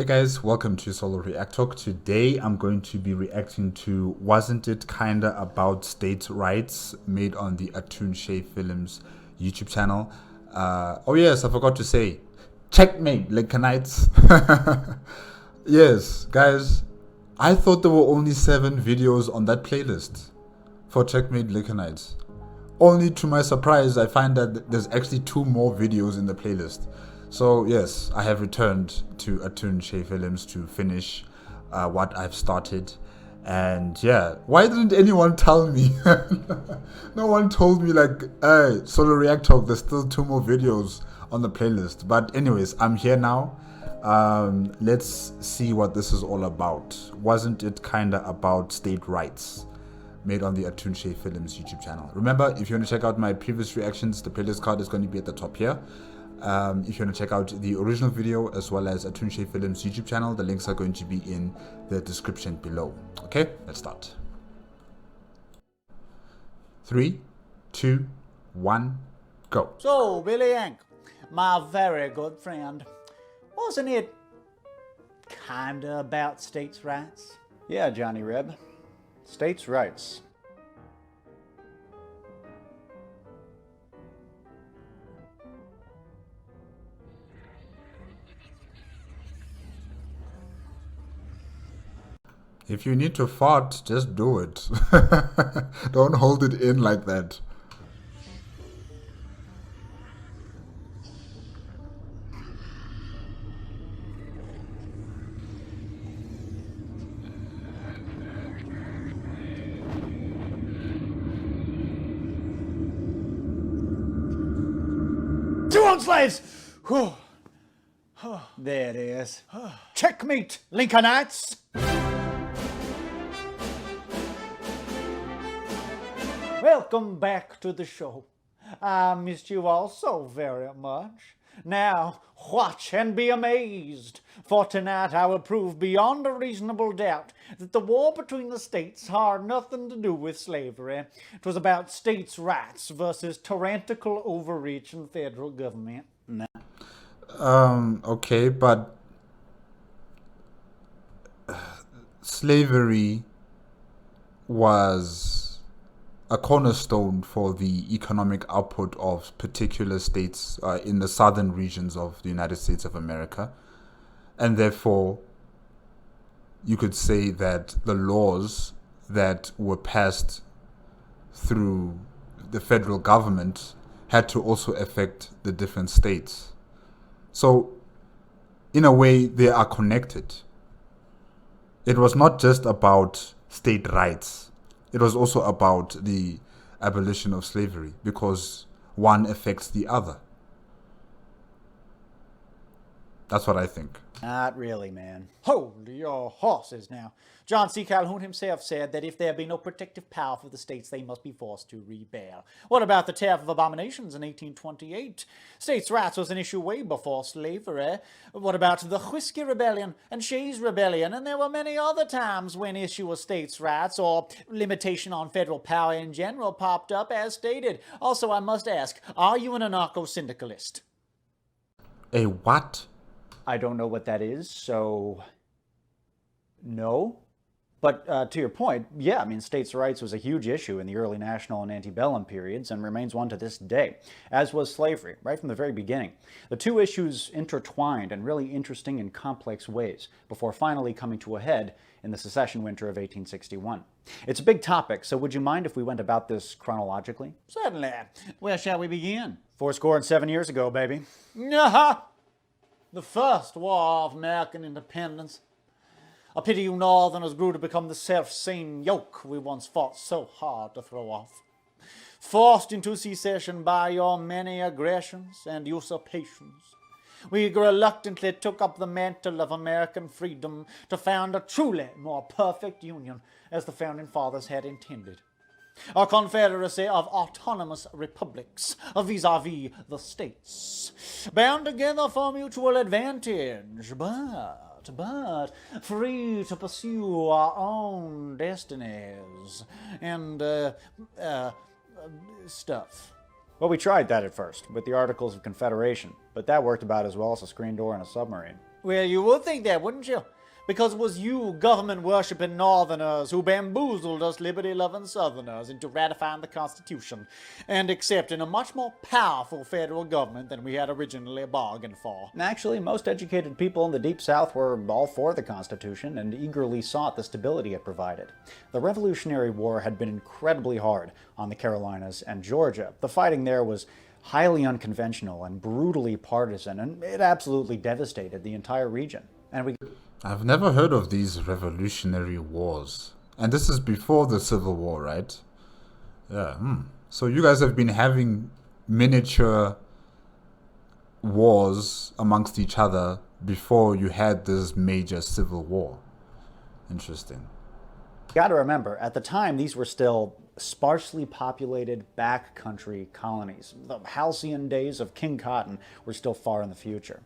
Hey guys, welcome to Solo ReacTalk. Today I'm going to be reacting to Wasn't It Kinda About States' Rights, made on the Atun-Shei Films YouTube channel. Oh yes, I forgot to say, Checkmate, Lincolnites. Yes, guys, I thought there were only 7 videos on that playlist for Checkmate, Lincolnites. Only to my surprise, I find that there's actually 2 more videos in the playlist. So yes, I have returned to Atun-Shei Films to finish what I've started. And yeah, why didn't anyone tell me? No one told me like, hey, Solo ReacTalk, there's still 2 more videos on the playlist. But anyways, I'm here now. Let's see what this is all about. Wasn't it kinda about state rights? Made on the Atun-Shei Films YouTube channel. Remember, if you want to check out my previous reactions, the playlist card is going to be at the top here. If you want to check out the original video as well as Atun-Shei Films YouTube channel, the links are going to be in the description below. Okay, let's start. 3, 2, 1, go. So, Billy Yank, my very good friend, wasn't it kinda about states' rights? Yeah, Johnny Reb. States' rights. If you need to fart, just do it. Don't hold it in like that. To own slaves! Whew. There it is. Checkmate, Lincolnites! Welcome back to the show. I missed you all so very much. Now, watch and be amazed, for tonight I will prove beyond a reasonable doubt that the war between the states had nothing to do with slavery. It was about states' rights versus tyrannical overreach in federal government. Okay, but slavery was a cornerstone for the economic output of particular states in the southern regions of the United States of America. And therefore, you could say that the laws that were passed through the federal government had to also affect the different states. So, in a way, they are connected. It was not just about state rights. It was also about the abolition of slavery, because one affects the other. That's what I think. Not really, man. Hold your horses now. John C. Calhoun himself said that if there be no protective power for the states, they must be forced to rebel. What about the Tariff of Abominations in 1828? States' rights was an issue way before slavery. What about the Whiskey Rebellion and Shays Rebellion? And there were many other times when issue of states' rights or limitation on federal power in general popped up as stated. Also, I must ask, are you an anarcho-syndicalist? A what? I don't know what that is, so no. But to your point, yeah, I mean, states' rights was a huge issue in the early national and antebellum periods and remains one to this day, as was slavery, right from the very beginning. The two issues intertwined in really interesting and complex ways before finally coming to a head in the secession winter of 1861. It's a big topic, so would you mind if we went about this chronologically? Certainly. Where shall we begin? 7 years ago, baby. Aha! The first war of American independence. A pity you Northerners grew to become the self-same yoke we once fought so hard to throw off. Forced into secession by your many aggressions and usurpations, we reluctantly took up the mantle of American freedom to found a truly more perfect union as the Founding Fathers had intended. A confederacy of autonomous republics vis-a-vis the states, bound together for mutual advantage, but free to pursue our own destinies and stuff. Well, we tried that at first with the Articles of Confederation, but that worked about as well as a screen door in a submarine. Well, you would think that, wouldn't you? Because it was you government-worshipping Northerners who bamboozled us liberty-loving Southerners into ratifying the Constitution and accepting a much more powerful federal government than we had originally bargained for. Actually, most educated people in the Deep South were all for the Constitution and eagerly sought the stability it provided. The Revolutionary War had been incredibly hard on the Carolinas and Georgia. The fighting there was highly unconventional and brutally partisan, and it absolutely devastated the entire region. I've never heard of these revolutionary wars. And this is before the Civil War, right? Yeah. So you guys have been having miniature wars amongst each other before you had this major civil war. Interesting. Got to remember, at the time, these were still sparsely populated backcountry colonies. The halcyon days of King Cotton were still far in the future.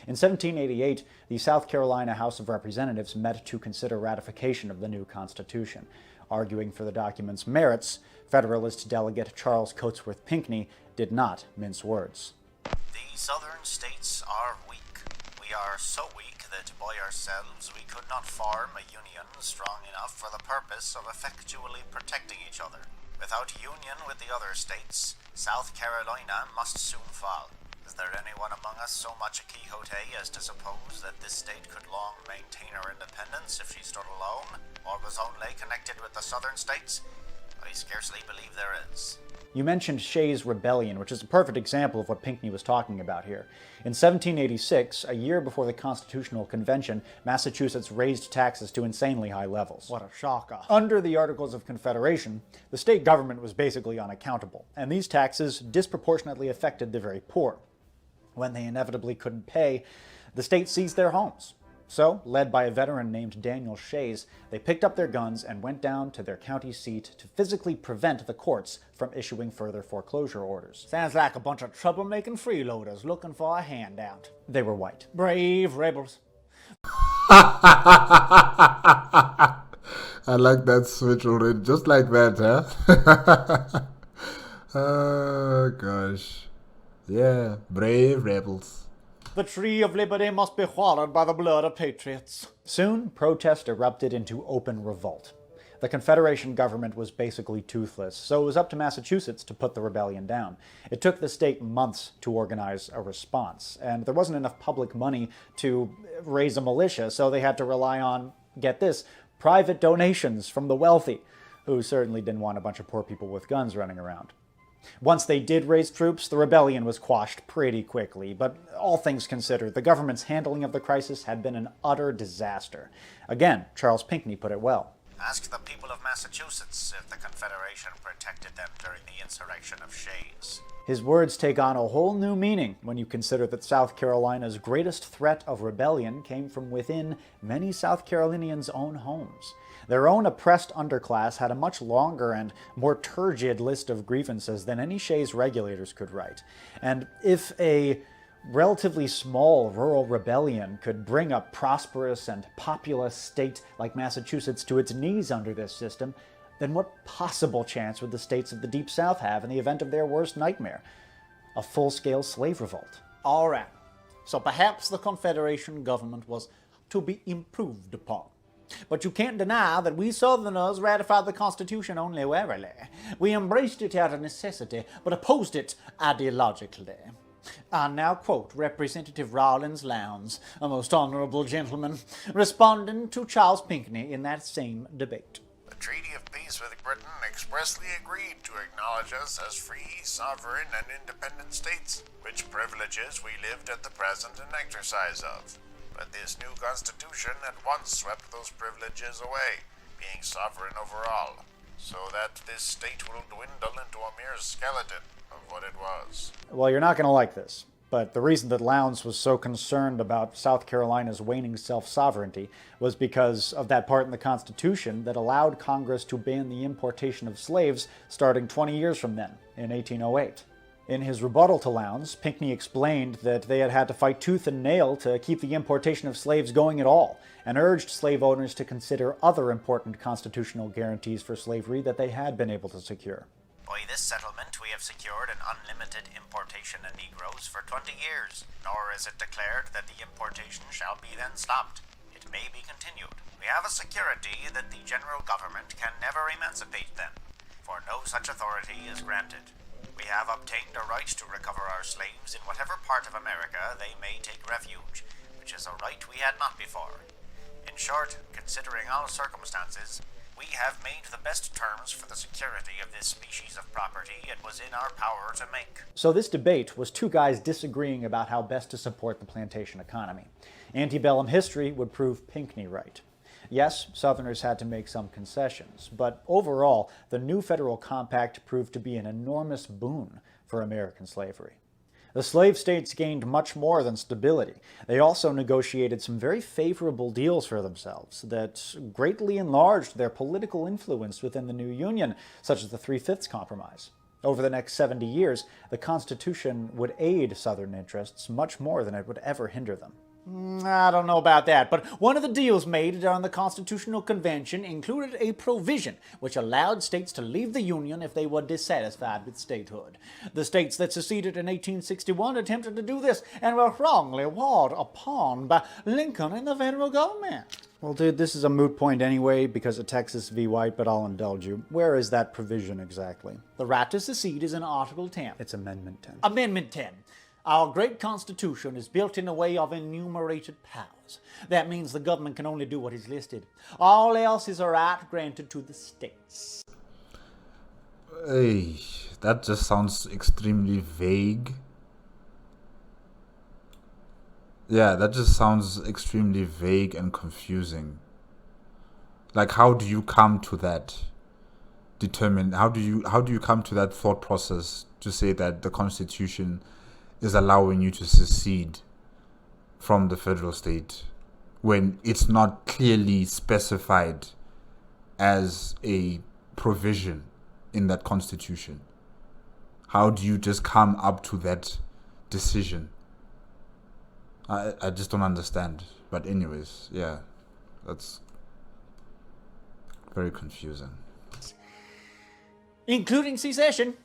In 1788, the South Carolina House of Representatives met to consider ratification of the new Constitution. Arguing for the document's merits, Federalist delegate Charles Cotesworth Pinckney did not mince words. The southern states are weak. We are so weak that by ourselves we could not form a union strong enough for the purpose of effectually protecting each other. Without union with the other states, South Carolina must soon fall. Is there anyone among us so much a Quixote as to suppose that this state could long maintain her independence if she stood alone, or was only connected with the southern states? I scarcely believe there is. You mentioned Shei's rebellion, which is a perfect example of what Pinckney was talking about here. In 1786, a year before the Constitutional Convention, Massachusetts raised taxes to insanely high levels. What a shocker. Under the Articles of Confederation, the state government was basically unaccountable, and these taxes disproportionately affected the very poor. When they inevitably couldn't pay, the state seized their homes. So, led by a veteran named Daniel Shays, they picked up their guns and went down to their county seat to physically prevent the courts from issuing further foreclosure orders. Sounds like a bunch of troublemaking freeloaders looking for a handout. They were white. Brave rebels. I like that switch already, just like that, huh? Oh, gosh. Yeah, brave rebels. The tree of liberty must be watered by the blood of patriots. Soon, protest erupted into open revolt. The Confederation government was basically toothless, so it was up to Massachusetts to put the rebellion down. It took the state months to organize a response, and there wasn't enough public money to raise a militia, so they had to rely on, get this, private donations from the wealthy, who certainly didn't want a bunch of poor people with guns running around. Once they did raise troops, the rebellion was quashed pretty quickly, but all things considered, the government's handling of the crisis had been an utter disaster. Again, Charles Pinckney put it well. Ask the people of Massachusetts if the Confederation protected them during the insurrection of Shays. His words take on a whole new meaning when you consider that South Carolina's greatest threat of rebellion came from within many South Carolinians' own homes. Their own oppressed underclass had a much longer and more turgid list of grievances than any Shays regulators could write. And if a relatively small rural rebellion could bring a prosperous and populous state like Massachusetts to its knees under this system, then what possible chance would the states of the Deep South have in the event of their worst nightmare? A full-scale slave revolt. All right. So perhaps the Confederation government was to be improved upon. But you can't deny that we Southerners ratified the Constitution only warily. We embraced it out of necessity, but opposed it ideologically. I now quote Representative Rawlins Lowndes, a most honorable gentleman, responding to Charles Pinckney in that same debate. The Treaty of Peace with Britain expressly agreed to acknowledge us as free, sovereign, and independent states, which privileges we lived at the present in exercise of. But this new Constitution at once swept those privileges away, being sovereign over all, so that this state will dwindle into a mere skeleton of what it was. Well, you're not going to like this, but the reason that Lowndes was so concerned about South Carolina's waning self-sovereignty was because of that part in the Constitution that allowed Congress to ban the importation of slaves starting 20 years from then, in 1808. In his rebuttal to Lowndes, Pinckney explained that they had had to fight tooth and nail to keep the importation of slaves going at all, and urged slave owners to consider other important constitutional guarantees for slavery that they had been able to secure. By this settlement we have have secured an unlimited importation of Negroes for 20 years, nor is it declared that the importation shall be then stopped. It may be continued. We have a security that the general government can never emancipate them, for no such authority is granted. We have obtained a right to recover our slaves in whatever part of America they may take refuge, which is a right we had not before. In short, considering all circumstances, we have made the best terms for the security of this species of property it was in our power to make. So this debate was two guys disagreeing about how best to support the plantation economy. Antebellum history would prove Pinckney right. Yes, Southerners had to make some concessions, but overall, the new federal compact proved to be an enormous boon for American slavery. The slave states gained much more than stability. They also negotiated some very favorable deals for themselves that greatly enlarged their political influence within the new Union, such as the 3/5 Compromise. Over the next 70 years, the Constitution would aid Southern interests much more than it would ever hinder them. I don't know about that, but one of the deals made during the Constitutional Convention included a provision which allowed states to leave the Union if they were dissatisfied with statehood. The states that seceded in 1861 attempted to do this and were wrongly warred upon by Lincoln and the federal government. Well, dude, this is a moot point anyway because of Texas v. White, but I'll indulge you. Where is that provision exactly? The right to secede is in Article 10. It's Amendment 10. Amendment 10. Our great Constitution is built in a way of enumerated powers. That means the government can only do what is listed. All else is a right granted to the states. Hey, that just sounds extremely vague. Yeah, that just sounds extremely vague and confusing. Like, how do you come to that how do you come to that thought process to say that the Constitution is allowing you to secede from the federal state when it's not clearly specified as a provision in that Constitution? How do you just come up to that decision? I just don't understand. But anyways, yeah, that's very confusing. Including secession.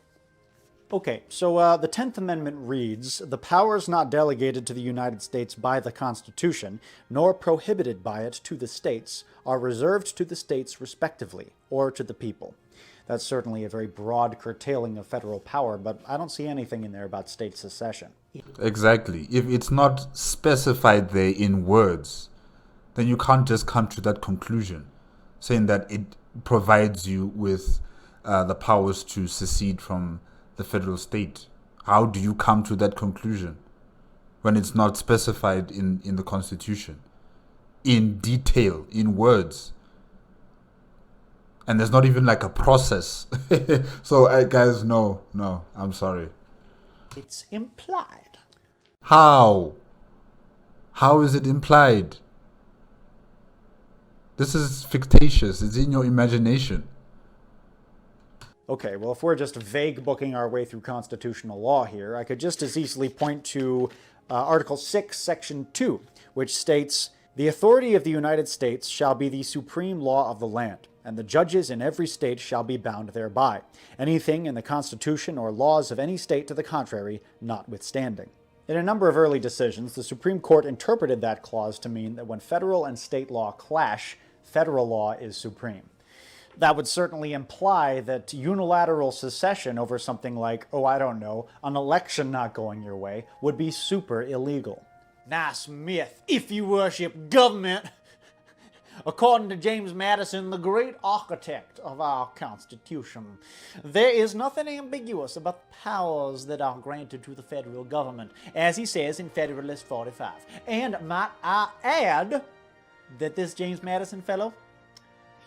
Okay, so the 10th Amendment reads, "The powers not delegated to the United States by the Constitution, nor prohibited by it to the states, are reserved to the states respectively, or to the people." That's certainly a very broad curtailing of federal power, but I don't see anything in there about state secession. Exactly. If it's not specified there in words, then you can't just come to that conclusion, saying that it provides you with the powers to secede from the federal state. How do you come to that conclusion when it's not specified in the Constitution in detail, in words? And there's not even like a process. So guys, no, I'm sorry. It's implied. How is it implied? This is fictitious. It's in your imagination. Okay, well, if we're just vague booking our way through constitutional law here, I could just as easily point to Article 6, Section 2, which states, "The authority of the United States shall be the supreme law of the land, and the judges in every state shall be bound thereby, anything in the Constitution or laws of any state to the contrary notwithstanding." In a number of early decisions, the Supreme Court interpreted that clause to mean that when federal and state law clash, federal law is supreme. That would certainly imply that unilateral secession over something like, an election not going your way, would be super illegal. Nice myth, if you worship government. According to James Madison, the great architect of our Constitution, there is nothing ambiguous about the powers that are granted to the federal government, as he says in Federalist 45. And might I add that this James Madison fellow,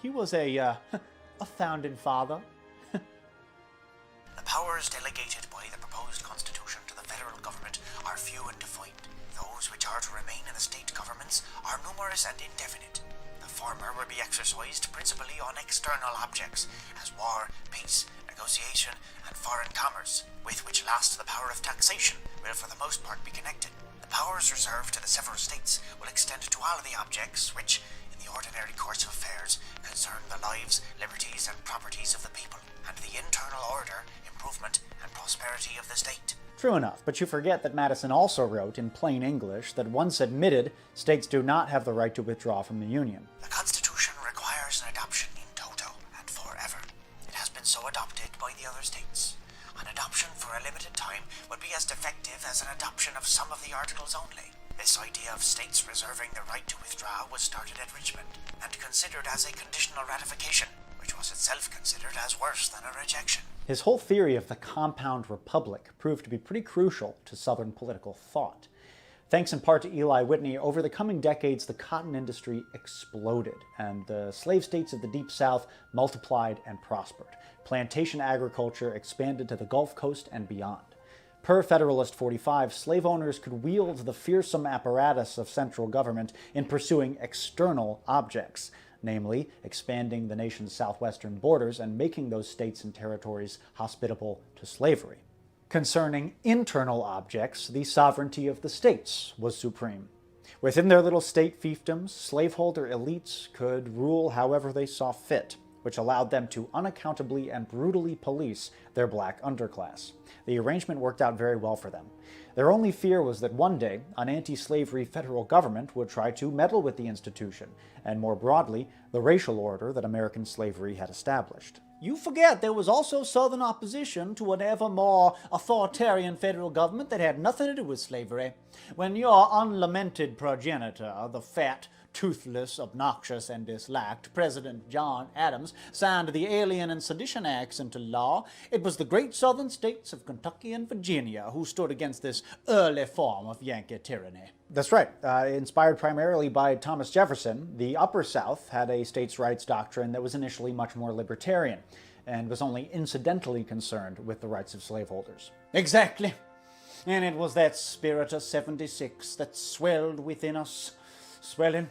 he was a founding father. The powers delegated by the proposed Constitution to the federal government are few and defined. Those which are to remain in the state governments are numerous and indefinite. The former will be exercised principally on external objects, as war, peace, negotiation, and foreign commerce, with which last the power of taxation will for the most part be connected. The powers reserved to the several states will extend to all of the objects which, in the the ordinary course of affairs concern the lives, liberties, and properties of the people, and the internal order, improvement, and prosperity of the state. True enough, but you forget that Madison also wrote, in plain English, that once admitted, states do not have the right to withdraw from the Union. The Constitution requires an adoption in toto and forever. It has been so adopted by the other states. An adoption for a limited time would be as defective as an adoption of some of the articles only. This idea of states reserving the right to withdraw was started at Richmond and considered as a conditional ratification, which was itself considered as worse than a rejection. His whole theory of the compound republic proved to be pretty crucial to Southern political thought. Thanks in part to Eli Whitney, over the coming decades the cotton industry exploded, and the slave states of the Deep South multiplied and prospered. Plantation agriculture expanded to the Gulf Coast and beyond. Per Federalist 45, slave owners could wield the fearsome apparatus of central government in pursuing external objects, namely expanding the nation's southwestern borders and making those states and territories hospitable to slavery. Concerning internal objects, the sovereignty of the states was supreme. Within their little state fiefdoms, slaveholder elites could rule however they saw fit, which allowed them to unaccountably and brutally police their black underclass. The arrangement worked out very well for them. Their only fear was that one day an anti-slavery federal government would try to meddle with the institution, and more broadly, the racial order that American slavery had established. You forget there was also Southern opposition to an ever more authoritarian federal government that had nothing to do with slavery. When your unlamented progenitor, the fat, toothless, obnoxious, and disliked President John Adams, signed the Alien and Sedition Acts into law, it was the great southern states of Kentucky and Virginia who stood against this early form of Yankee tyranny. That's right. Inspired primarily by Thomas Jefferson, the Upper South had a states' rights doctrine that was initially much more libertarian and was only incidentally concerned with the rights of slaveholders. Exactly. And it was that spirit of 76 that swelled within us, swelling,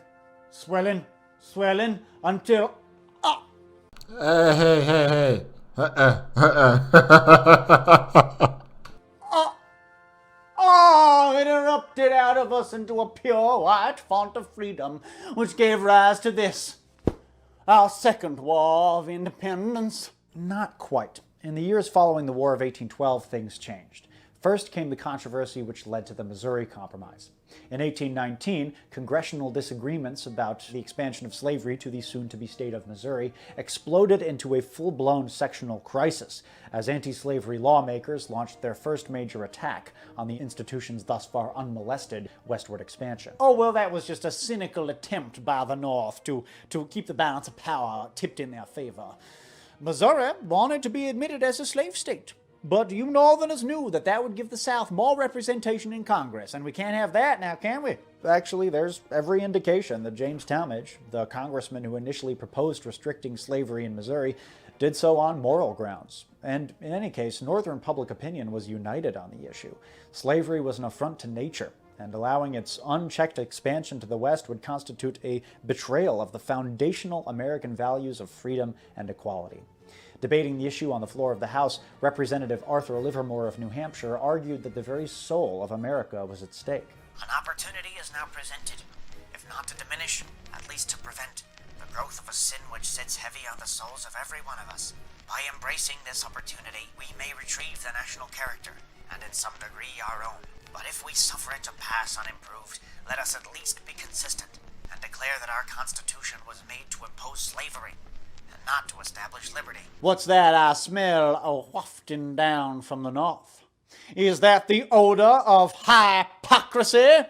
until... Hey. It erupted out of us into a pure white font of freedom, which gave rise to this, our second war of independence. Not quite. In the years following the War of 1812, things changed. First came the controversy which led to the Missouri Compromise. In 1819, congressional disagreements about the expansion of slavery to the soon-to-be state of Missouri exploded into a full-blown sectional crisis as anti-slavery lawmakers launched their first major attack on the institution's thus far unmolested westward expansion. Oh, well, that was just a cynical attempt by the North to keep the balance of power tipped in their favor. Missouri wanted to be admitted as a slave state. But you Northerners knew that would give the South more representation in Congress, and we can't have that now, can we? Actually, there's every indication that James Talmadge, the congressman who initially proposed restricting slavery in Missouri, did so on moral grounds. And in any case, Northern public opinion was united on the issue. Slavery was an affront to nature, and allowing its unchecked expansion to the West would constitute a betrayal of the foundational American values of freedom and equality. Debating the issue on the floor of the House, Representative Arthur Livermore of New Hampshire argued that the very soul of America was at stake. An opportunity is now presented, if not to diminish, at least to prevent, the growth of a sin which sits heavy on the souls of every one of us. By embracing this opportunity, we may retrieve the national character, and in some degree our own. But if we suffer it to pass unimproved, let us at least be consistent, and declare that our Constitution was made to impose slavery, not to establish liberty. What's that I smell wafting down from the north? Is that the odor of hypocrisy?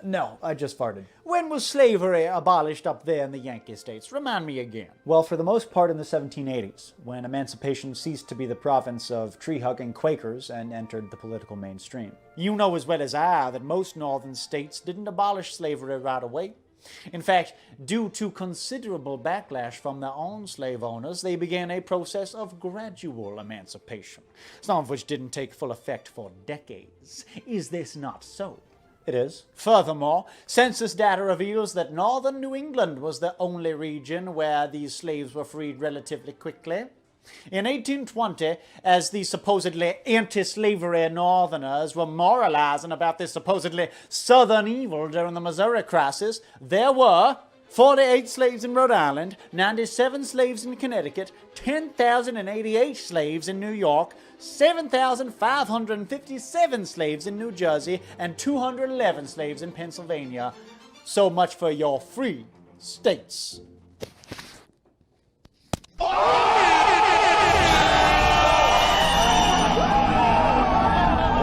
No, I just farted. When was slavery abolished up there in the Yankee states? Remind me again. Well, for the most part in the 1780s, when emancipation ceased to be the province of tree-hugging Quakers and entered the political mainstream. You know as well as I that most northern states didn't abolish slavery right away. In fact, due to considerable backlash from their own slave owners, they began a process of gradual emancipation, some of which didn't take full effect for decades. Is this not so? It is. Furthermore, census data reveals that northern New England was the only region where these slaves were freed relatively quickly. In 1820, as the supposedly anti-slavery Northerners were moralizing about this supposedly Southern evil during the Missouri crisis, there were 48 slaves in Rhode Island, 97 slaves in Connecticut, 10,088 slaves in New York, 7,557 slaves in New Jersey, and 211 slaves in Pennsylvania. So much for your free states.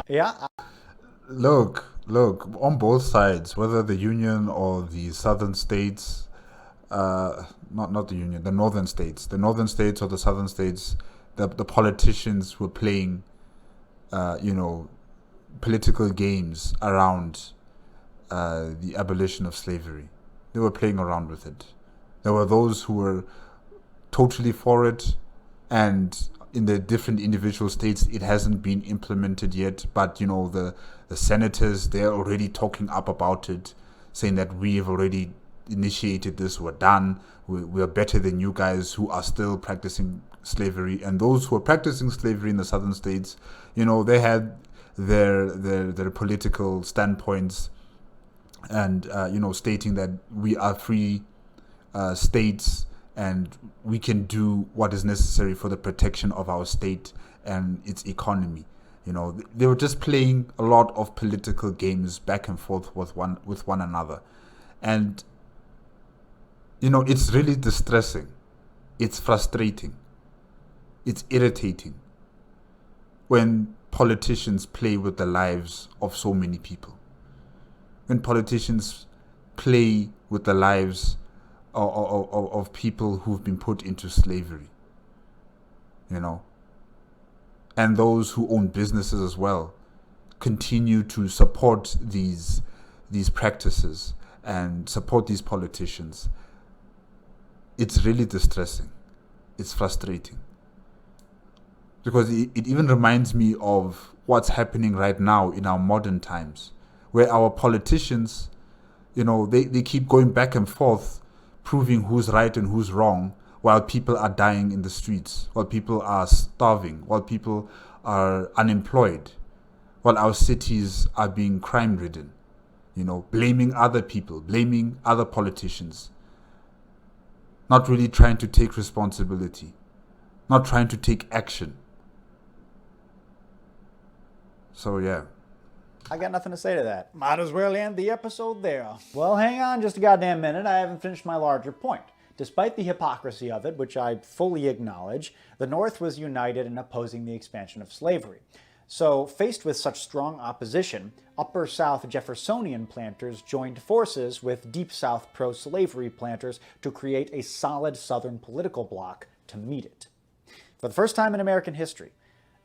Yeah. Look, on both sides, whether the Union or the southern states, not the Union, the northern states or the southern states, the politicians were playing, political games around the abolition of slavery. They were playing around with it. There were those who were totally for it, and in the different individual states it hasn't been implemented yet, but the senators, they're already talking up about it, saying that we have already initiated this, we're done, we're better than you guys who are still practicing slavery. And those who are practicing slavery in the southern states, they had their political standpoints, and stating that we are free states and we can do what is necessary for the protection of our state and its economy. They were just playing a lot of political games back and forth with one another. And it's really distressing. It's frustrating. It's irritating when politicians play with the lives of so many people. When politicians play with the lives of people who've been put into slavery, and those who own businesses as well continue to support these practices and support these politicians. It's really distressing. It's frustrating. Because it even reminds me of what's happening right now in our modern times, where our politicians, they keep going back and forth, proving who's right and who's wrong, while people are dying in the streets, while people are starving, while people are unemployed, while our cities are being crime-ridden, blaming other people, blaming other politicians, not really trying to take responsibility, not trying to take action. So, yeah. I got nothing to say to that. Might as well end the episode there. Well, hang on just a goddamn minute. I haven't finished my larger point. Despite the hypocrisy of it, which I fully acknowledge, the North was united in opposing the expansion of slavery. So, faced with such strong opposition, Upper South Jeffersonian planters joined forces with Deep South pro-slavery planters to create a solid Southern political bloc to meet it. For the first time in American history,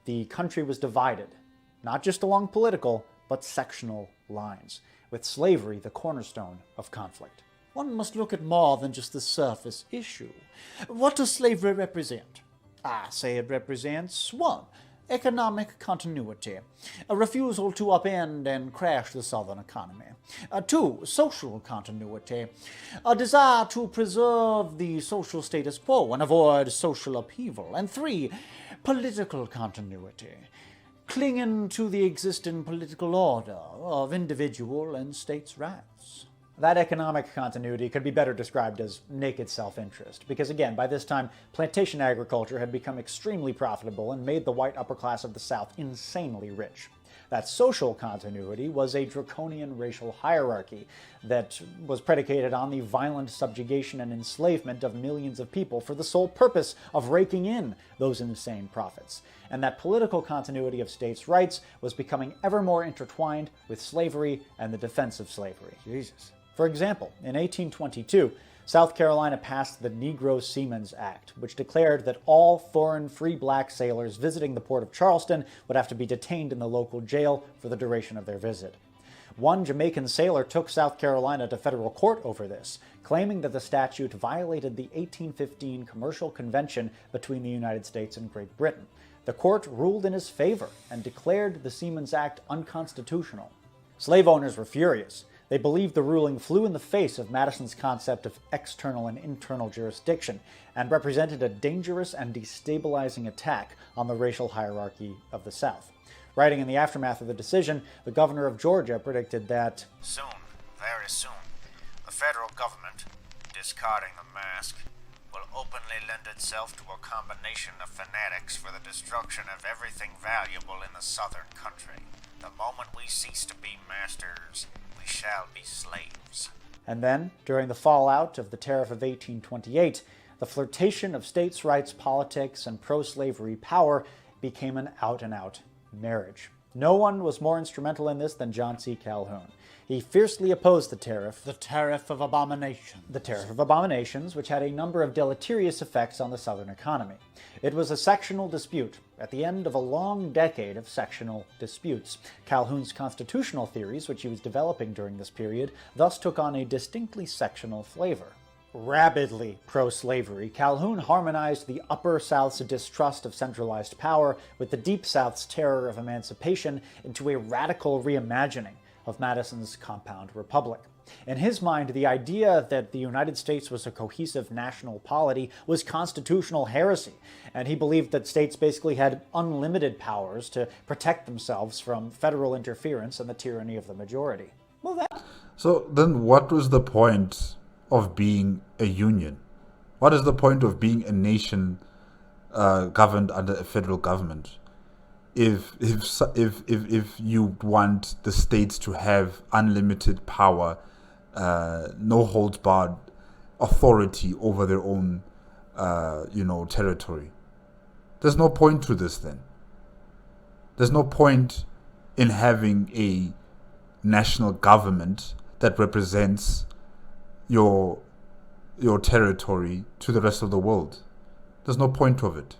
the country was divided, not just along political, but sectional lines, with slavery the cornerstone of conflict. One must look at more than just the surface issue. What does slavery represent? I say it represents 1. Economic continuity, a refusal to upend and crash the Southern economy. 2. Social continuity, a desire to preserve the social status quo and avoid social upheaval. And 3. Political continuity, clinging to the existing political order of individual and states' rights. That economic continuity could be better described as naked self-interest, because again, by this time, plantation agriculture had become extremely profitable and made the white upper class of the South insanely rich. That social continuity was a draconian racial hierarchy that was predicated on the violent subjugation and enslavement of millions of people for the sole purpose of raking in those insane profits. And that political continuity of states' rights was becoming ever more intertwined with slavery and the defense of slavery. Jesus. For example, in 1822, South Carolina passed the Negro Seamen's Act, which declared that all foreign free black sailors visiting the port of Charleston would have to be detained in the local jail for the duration of their visit. One Jamaican sailor took South Carolina to federal court over this, claiming that the statute violated the 1815 Commercial Convention between the United States and Great Britain. The court ruled in his favor and declared the Seamen's Act unconstitutional. Slave owners were furious. They believed the ruling flew in the face of Madison's concept of external and internal jurisdiction and represented a dangerous and destabilizing attack on the racial hierarchy of the South. Writing in the aftermath of the decision, the governor of Georgia predicted that soon, very soon, the federal government, discarding the mask will openly lend itself to a combination of fanatics for the destruction of everything valuable in the southern country. The moment we cease to be masters, we shall be slaves. And then, during the fallout of the Tariff of 1828, the flirtation of states' rights politics and pro-slavery power became an out-and-out marriage. No one was more instrumental in this than John C. Calhoun. He fiercely opposed the tariff. The Tariff of Abominations. The Tariff of Abominations, which had a number of deleterious effects on the Southern economy. It was a sectional dispute, at the end of a long decade of sectional disputes. Calhoun's constitutional theories, which he was developing during this period, thus took on a distinctly sectional flavor. Rabidly pro-slavery, Calhoun harmonized the Upper South's distrust of centralized power with the Deep South's terror of emancipation into a radical reimagining of Madison's compound republic. In his mind, the idea that the United States was a cohesive national polity was constitutional heresy, and he believed that states basically had unlimited powers to protect themselves from federal interference and the tyranny of the majority. So then what was the point of being a union? What is the point of being a nation governed under a federal government? If you want the states to have unlimited power, no holds barred authority over their own, territory, there's no point to this. Then there's no point in having a national government that represents your territory to the rest of the world. There's no point of it.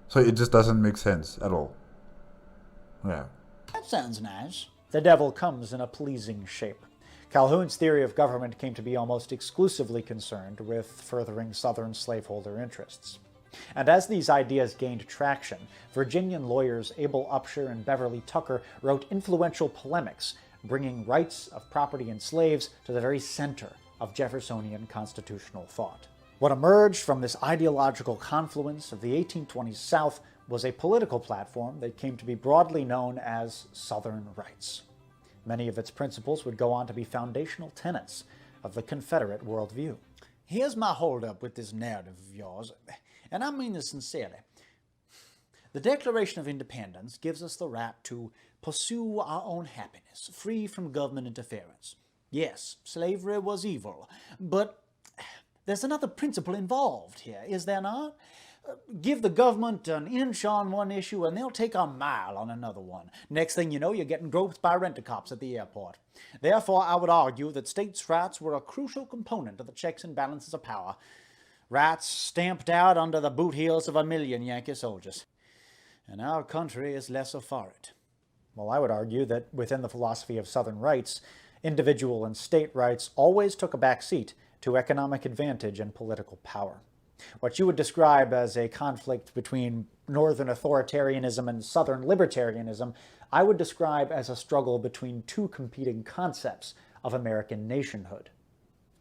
So it just doesn't make sense at all. Yeah. That sounds nice. The devil comes in a pleasing shape. Calhoun's theory of government came to be almost exclusively concerned with furthering Southern slaveholder interests. And as these ideas gained traction, Virginian lawyers Abel Upshur and Beverly Tucker wrote influential polemics, bringing rights of property and slaves to the very center of Jeffersonian constitutional thought. What emerged from this ideological confluence of the 1820s South was a political platform that came to be broadly known as Southern rights. Many of its principles would go on to be foundational tenets of the Confederate worldview. Here's my holdup with this narrative of yours, and I mean this sincerely. The Declaration of Independence gives us the right to pursue our own happiness, free from government interference. Yes, slavery was evil, but there's another principle involved here, is there not? Give the government an inch on one issue and they'll take a mile on another one. Next thing you know, you're getting groped by rent-a-cops at the airport. Therefore, I would argue that states' rights were a crucial component of the checks and balances of power. Rights stamped out under the boot heels of 1,000,000 Yankee soldiers. And our country is lesser for it. Well, I would argue that within the philosophy of Southern rights, individual and state rights always took a back seat to economic advantage and political power. What you would describe as a conflict between Northern authoritarianism and Southern libertarianism, I would describe as a struggle between two competing concepts of American nationhood.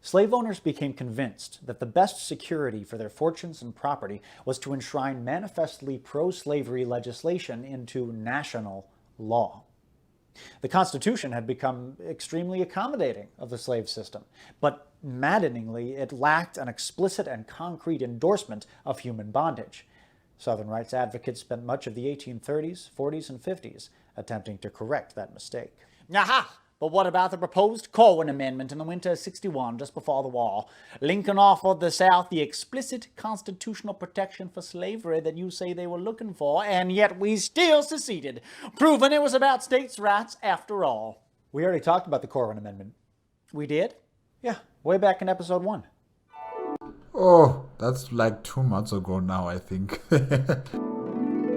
Slave owners became convinced that the best security for their fortunes and property was to enshrine manifestly pro-slavery legislation into national law. The Constitution had become extremely accommodating of the slave system, but maddeningly, it lacked an explicit and concrete endorsement of human bondage. Southern rights advocates spent much of the 1830s, 40s, and 50s attempting to correct that mistake. Aha! But what about the proposed Corwin Amendment in the winter of '61, just before the war? Lincoln offered the South the explicit constitutional protection for slavery that you say they were looking for, and yet we still seceded, proving it was about states' rights after all. We already talked about the Corwin Amendment. We did? Yeah, way back in episode 1. Oh, that's like 2 months ago now, I think.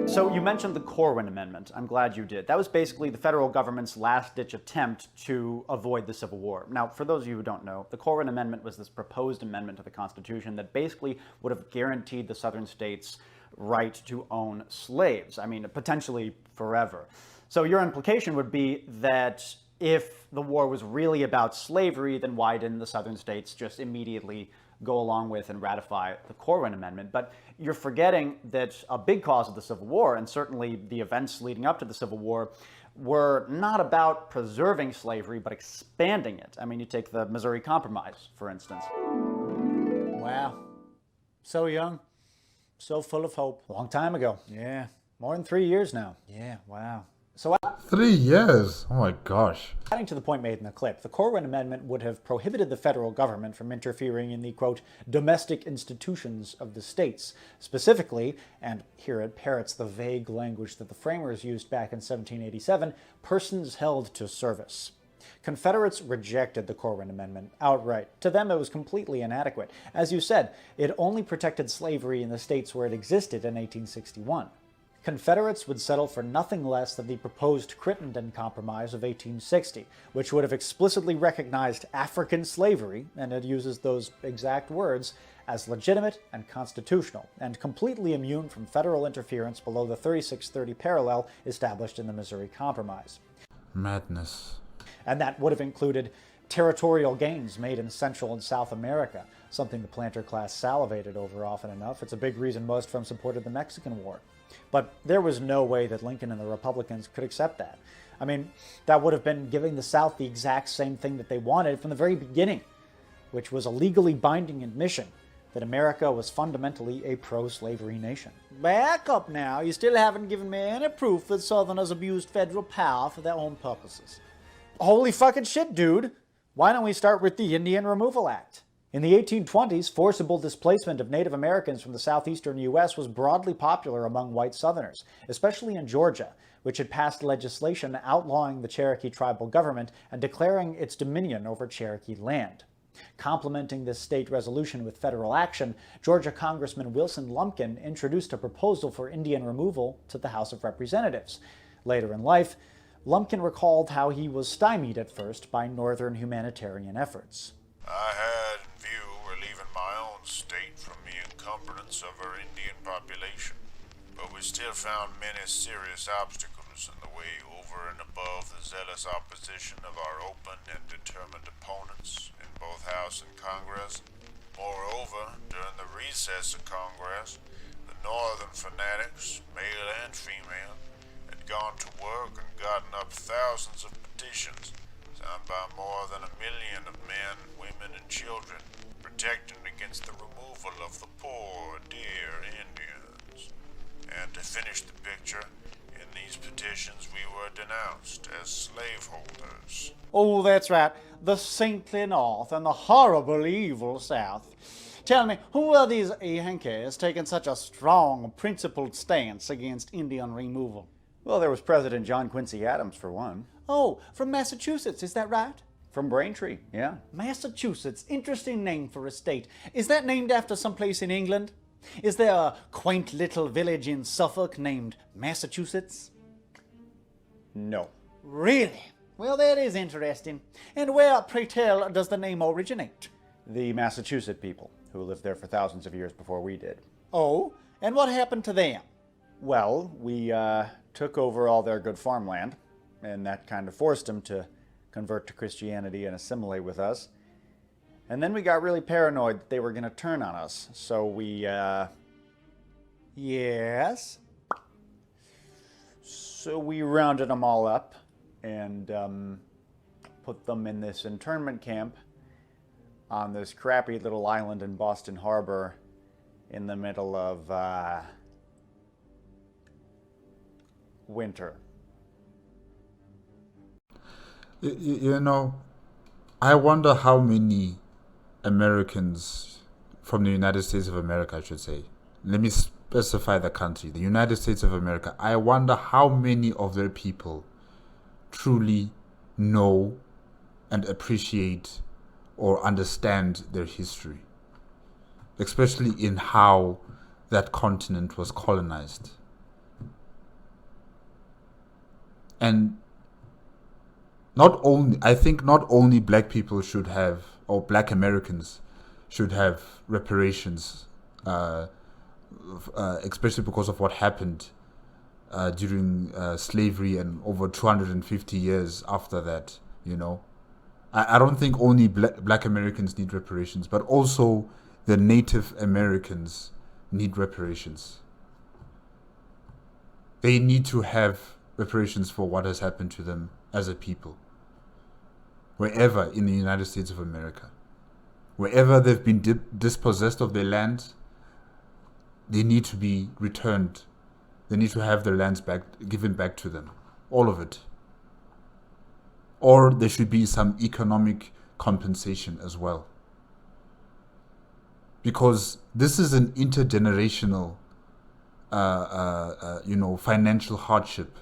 So you mentioned the Corwin Amendment. I'm glad you did. That was basically the federal government's last-ditch attempt to avoid the Civil War. Now, for those of you who don't know, the Corwin Amendment was this proposed amendment to the Constitution that basically would have guaranteed the southern states' right to own slaves. I mean, potentially forever. So your implication would be that if the war was really about slavery, then why didn't the southern states just immediately go along with and ratify the Corwin Amendment? But you're forgetting that a big cause of the Civil War, and certainly the events leading up to the Civil War, were not about preserving slavery, but expanding it. I mean, you take the Missouri Compromise, for instance. Wow. So young. So full of hope. Long time ago. Yeah. More than 3 years now. Yeah, wow. So 3 years? Oh my gosh. adding to the point made in the clip, the Corwin Amendment would have prohibited the federal government from interfering in the, quote, domestic institutions of the states. Specifically, and here it parrots the vague language that the framers used back in 1787, persons held to service. Confederates rejected the Corwin Amendment outright. To them, it was completely inadequate. As you said, it only protected slavery in the states where it existed in 1861. Confederates would settle for nothing less than the proposed Crittenden Compromise of 1860, which would have explicitly recognized African slavery, and it uses those exact words, as legitimate and constitutional, and completely immune from federal interference below the 3630 parallel established in the Missouri Compromise. Madness. And that would have included territorial gains made in Central and South America, something the planter class salivated over often enough. It's a big reason most of them supported the Mexican War. But there was no way that Lincoln and the Republicans could accept that. I mean, that would have been giving the South the exact same thing that they wanted from the very beginning, which was a legally binding admission that America was fundamentally a pro-slavery nation. Back up now. You still haven't given me any proof that Southerners abused federal power for their own purposes. Holy fucking shit, dude! Why don't we start with the Indian Removal Act? In the 1820s, forcible displacement of Native Americans from the southeastern U.S. was broadly popular among white Southerners, especially in Georgia, which had passed legislation outlawing the Cherokee tribal government and declaring its dominion over Cherokee land. Complementing this state resolution with federal action, Georgia Congressman Wilson Lumpkin introduced a proposal for Indian removal to the House of Representatives. Later in life, Lumpkin recalled how he was stymied at first by Northern humanitarian efforts. I had in view relieving my own state from the encumbrance of our Indian population, but we still found many serious obstacles in the way over and above the zealous opposition of our open and determined opponents in both House and Congress. Moreover, during the recess of Congress, the Northern fanatics, male and female, had gone to work and gotten up thousands of petitions signed by more than 1 million of men, women, and children, protecting against the removal of the poor, dear Indians. And to finish the picture, in these petitions we were denounced as slaveholders. Oh, that's right. The saintly North and the horrible evil South. Tell me, who are these Yankees taking such a strong, principled stance against Indian removal? Well, there was President John Quincy Adams, for one. Oh, from Massachusetts, is that right? From Braintree, yeah. Massachusetts, interesting name for a state. Is that named after some place in England? Is there a quaint little village in Suffolk named Massachusetts? No. Really? Well, that is interesting. And where, pray tell, does the name originate? The Massachusetts people, who lived there for thousands of years before we did. Oh, and what happened to them? Well, we took over all their good farmland, and that kind of forced them to convert to Christianity and assimilate with us. And then we got really paranoid that they were going to turn on us, so we, Yes? So we rounded them all up and put them in this internment camp on this crappy little island in Boston Harbor in the middle of winter. You know, I wonder how many Americans from the United States of America, I should say. Let me specify the country, the United States of America. I wonder how many of their people truly know and appreciate or understand their history, especially in how that continent was colonized. And I think not only black people should have, or black Americans should have reparations, especially because of what happened during slavery and over 250 years after that, you know. I don't think only black Americans need reparations, but also the Native Americans need reparations. They need to have reparations for what has happened to them as a people. Wherever in the United States of America. Wherever they've been dispossessed of their land, they need to be returned. They need to have their lands back, given back to them. All of it. Or there should be some economic compensation as well. Because this is an intergenerational, financial hardship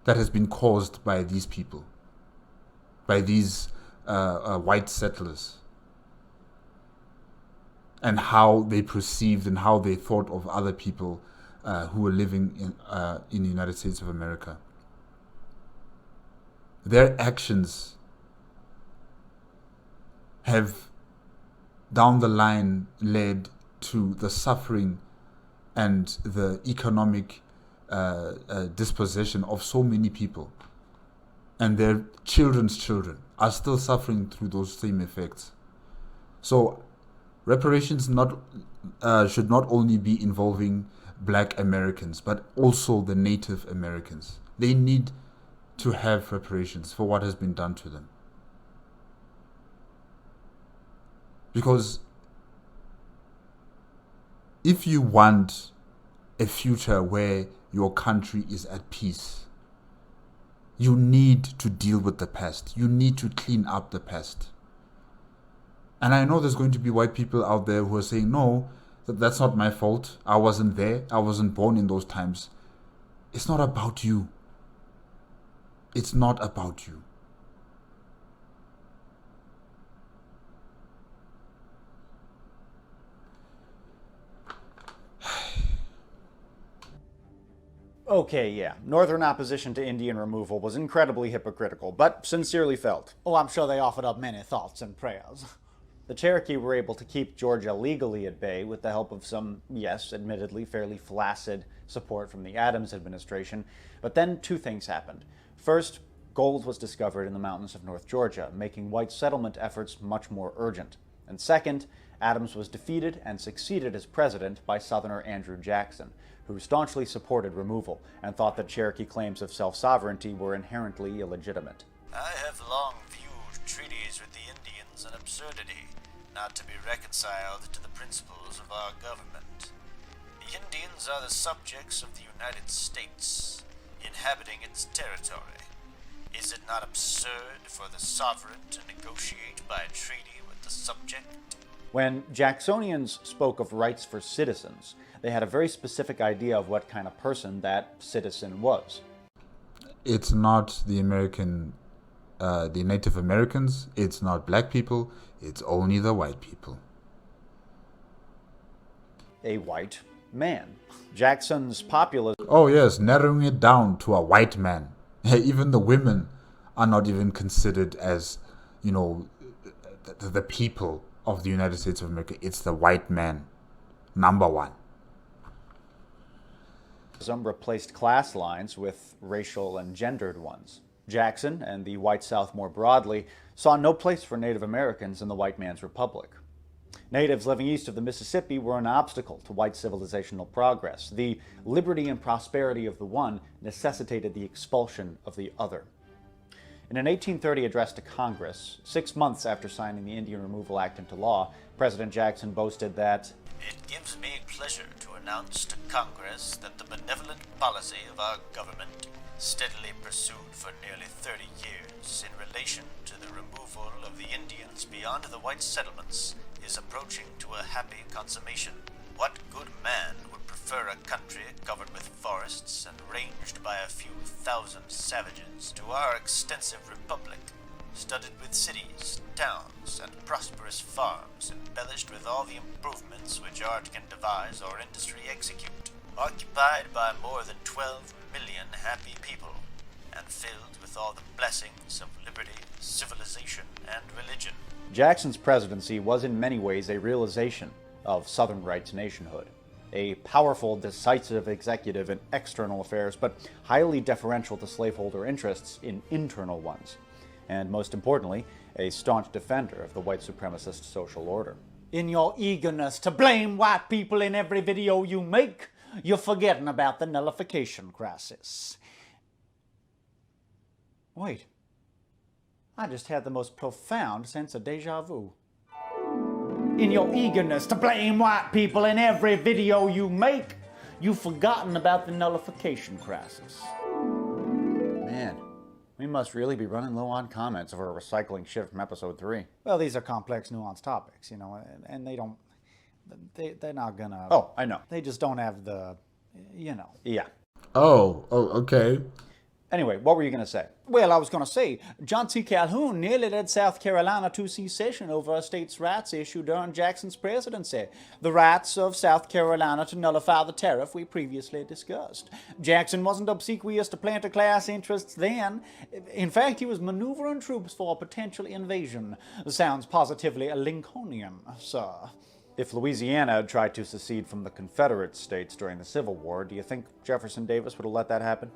that has been caused by these people, by these white settlers, and how they perceived and how they thought of other people who were living in the United States of America. Their actions have down the line led to the suffering and the economic dispossession of so many people. And their children's children are still suffering through those same effects. So reparations should not only be involving Black Americans, but also the Native Americans. They need to have reparations for what has been done to them. Because if you want a future where your country is at peace, you need to deal with the past. You need to clean up the past. And I know there's going to be white people out there who are saying, no, that's not my fault. I wasn't there. I wasn't born in those times. It's not about you. It's not about you. Okay, yeah. Northern opposition to Indian removal was incredibly hypocritical, but sincerely felt. Oh, I'm sure they offered up many thoughts and prayers. The Cherokee were able to keep Georgia legally at bay with the help of some, yes, admittedly fairly flaccid support from the Adams administration. But then two things happened. First, gold was discovered in the mountains of North Georgia, making white settlement efforts much more urgent. And second, Adams was defeated and succeeded as president by Southerner Andrew Jackson, who staunchly supported removal and thought that Cherokee claims of self-sovereignty were inherently illegitimate. I have long viewed treaties with the Indians an absurdity, not to be reconciled to the principles of our government. The Indians are the subjects of the United States, inhabiting its territory. Is it not absurd for the sovereign to negotiate by treaty with the subject? When Jacksonians spoke of rights for citizens, they had a very specific idea of what kind of person that citizen was. It's not the Native Americans, it's not black people, it's only the white people. A white man. Jackson's populism. Oh yes, narrowing it down to a white man. Even the women are not even considered as, the people of the United States of America. It's the white man, number one. Replaced class lines with racial and gendered ones. Jackson, and the white South more broadly, saw no place for Native Americans in the white man's republic. Natives living east of the Mississippi were an obstacle to white civilizational progress. The liberty and prosperity of the one necessitated the expulsion of the other. In an 1830 address to Congress, 6 months after signing the Indian Removal Act into law, President Jackson boasted that, "It gives me pleasure to announce to Congress that the benevolent policy of our government, steadily pursued for nearly 30 years in relation to the removal of the Indians beyond the white settlements, is approaching to a happy consummation. What good man would prefer a country covered with forests and ranged by a few thousand savages to our extensive republic, studded with cities, towns, and prosperous farms, embellished with all the improvements which art can devise or industry execute, occupied by more than 12 million happy people, and filled with all the blessings of liberty, civilization, and religion." Jackson's presidency was in many ways a realization of Southern rights nationhood. A powerful, decisive executive in external affairs, but highly deferential to slaveholder interests in internal ones. And most importantly, a staunch defender of the white supremacist social order. In your eagerness to blame white people in every video you make, you're forgetting about the nullification crisis. Wait. I just had the most profound sense of deja vu. In your eagerness to blame white people in every video you make, you've forgotten about the nullification crisis. Man, we must really be running low on comments over recycling shit from episode 3. Well, these are complex, nuanced topics, and they're not gonna... Oh, I know. They just don't have the, Yeah. Oh, okay. Anyway, what were you going to say? Well, I was going to say, John C. Calhoun nearly led South Carolina to secession over a states' rights issue during Jackson's presidency. The rights of South Carolina to nullify the tariff we previously discussed. Jackson wasn't obsequious to planter class interests then. In fact, he was maneuvering troops for a potential invasion. Sounds positively Lincolnian, sir. If Louisiana had tried to secede from the Confederate States during the Civil War, do you think Jefferson Davis would have let that happen?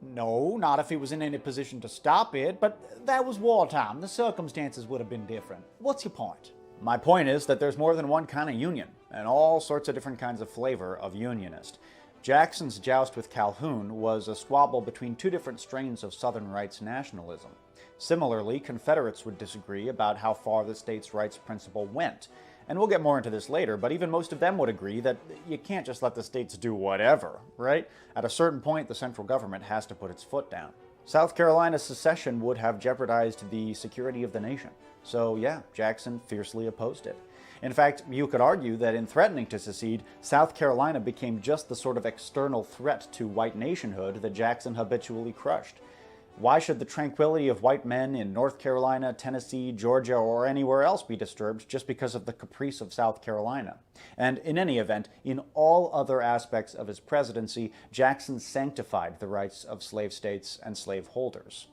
No, not if he was in any position to stop it, but that was wartime. The circumstances would have been different. What's your point? My point is that there's more than one kind of union, and all sorts of different kinds of flavor of unionist. Jackson's joust with Calhoun was a squabble between two different strains of Southern rights nationalism. Similarly, Confederates would disagree about how far the states' rights principle went. And we'll get more into this later, but even most of them would agree that you can't just let the states do whatever, right? At a certain point, the central government has to put its foot down. South Carolina's secession would have jeopardized the security of the nation. So yeah, Jackson fiercely opposed it. In fact, you could argue that in threatening to secede, South Carolina became just the sort of external threat to white nationhood that Jackson habitually crushed. Why should the tranquility of white men in North Carolina, Tennessee, Georgia, or anywhere else be disturbed just because of the caprice of South Carolina? And in any event, in all other aspects of his presidency, Jackson sanctified the rights of slave states and slaveholders.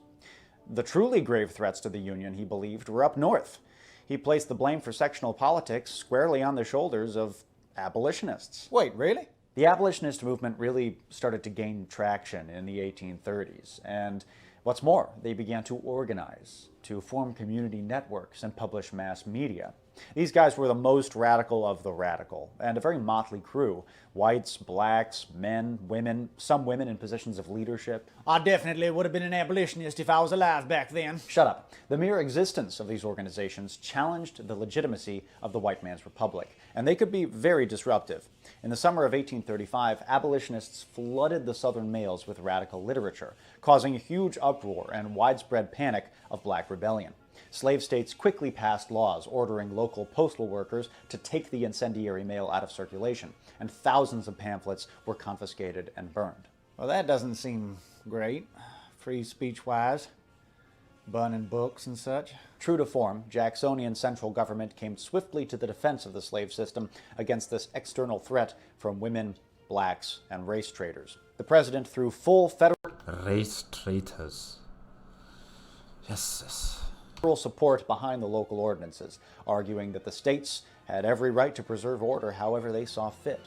The truly grave threats to the Union, he believed, were up north. He placed the blame for sectional politics squarely on the shoulders of abolitionists. Wait, really? The abolitionist movement really started to gain traction in the 1830s, and what's more, they began to organize, to form community networks and publish mass media. These guys were the most radical of the radical, and a very motley crew. Whites, blacks, men, women, some women in positions of leadership. I definitely would have been an abolitionist if I was alive back then. Shut up. The mere existence of these organizations challenged the legitimacy of the white man's republic, and they could be very disruptive. In the summer of 1835, abolitionists flooded the Southern mails with radical literature, causing a huge uproar and widespread panic of black rebellion. Slave states quickly passed laws ordering local postal workers to take the incendiary mail out of circulation, and thousands of pamphlets were confiscated and burned. Well, that doesn't seem great, free speech-wise, burning books and such. True to form, Jacksonian central government came swiftly to the defense of the slave system against this external threat from women, blacks, and race traders. The president threw full federal Race traitors. Yes. support behind the local ordinances, arguing that the states had every right to preserve order however they saw fit.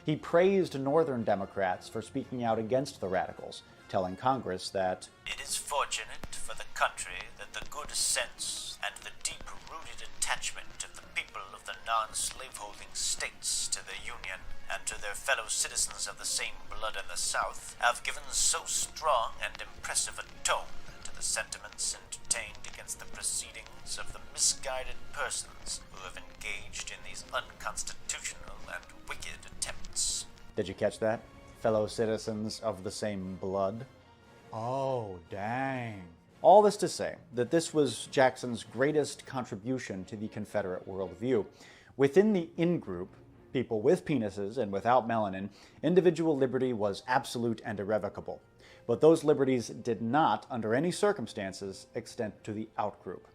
He praised Northern Democrats for speaking out against the radicals, telling Congress that It is fortunate for the country that the good sense and the deep-rooted attachment of the people of the non-slaveholding states to the Union and to their fellow citizens of the same blood in the South have given so strong and impressive a tone to the sentiments entertained against the proceedings of the misguided persons who have engaged in these unconstitutional and wicked attempts. Did you catch that? Fellow citizens of the same blood. Oh, dang. All this to say that this was Jackson's greatest contribution to the Confederate worldview. Within the in-group, people with penises and without melanin, individual liberty was absolute and irrevocable. But those liberties did not, under any circumstances, extend to the out-group.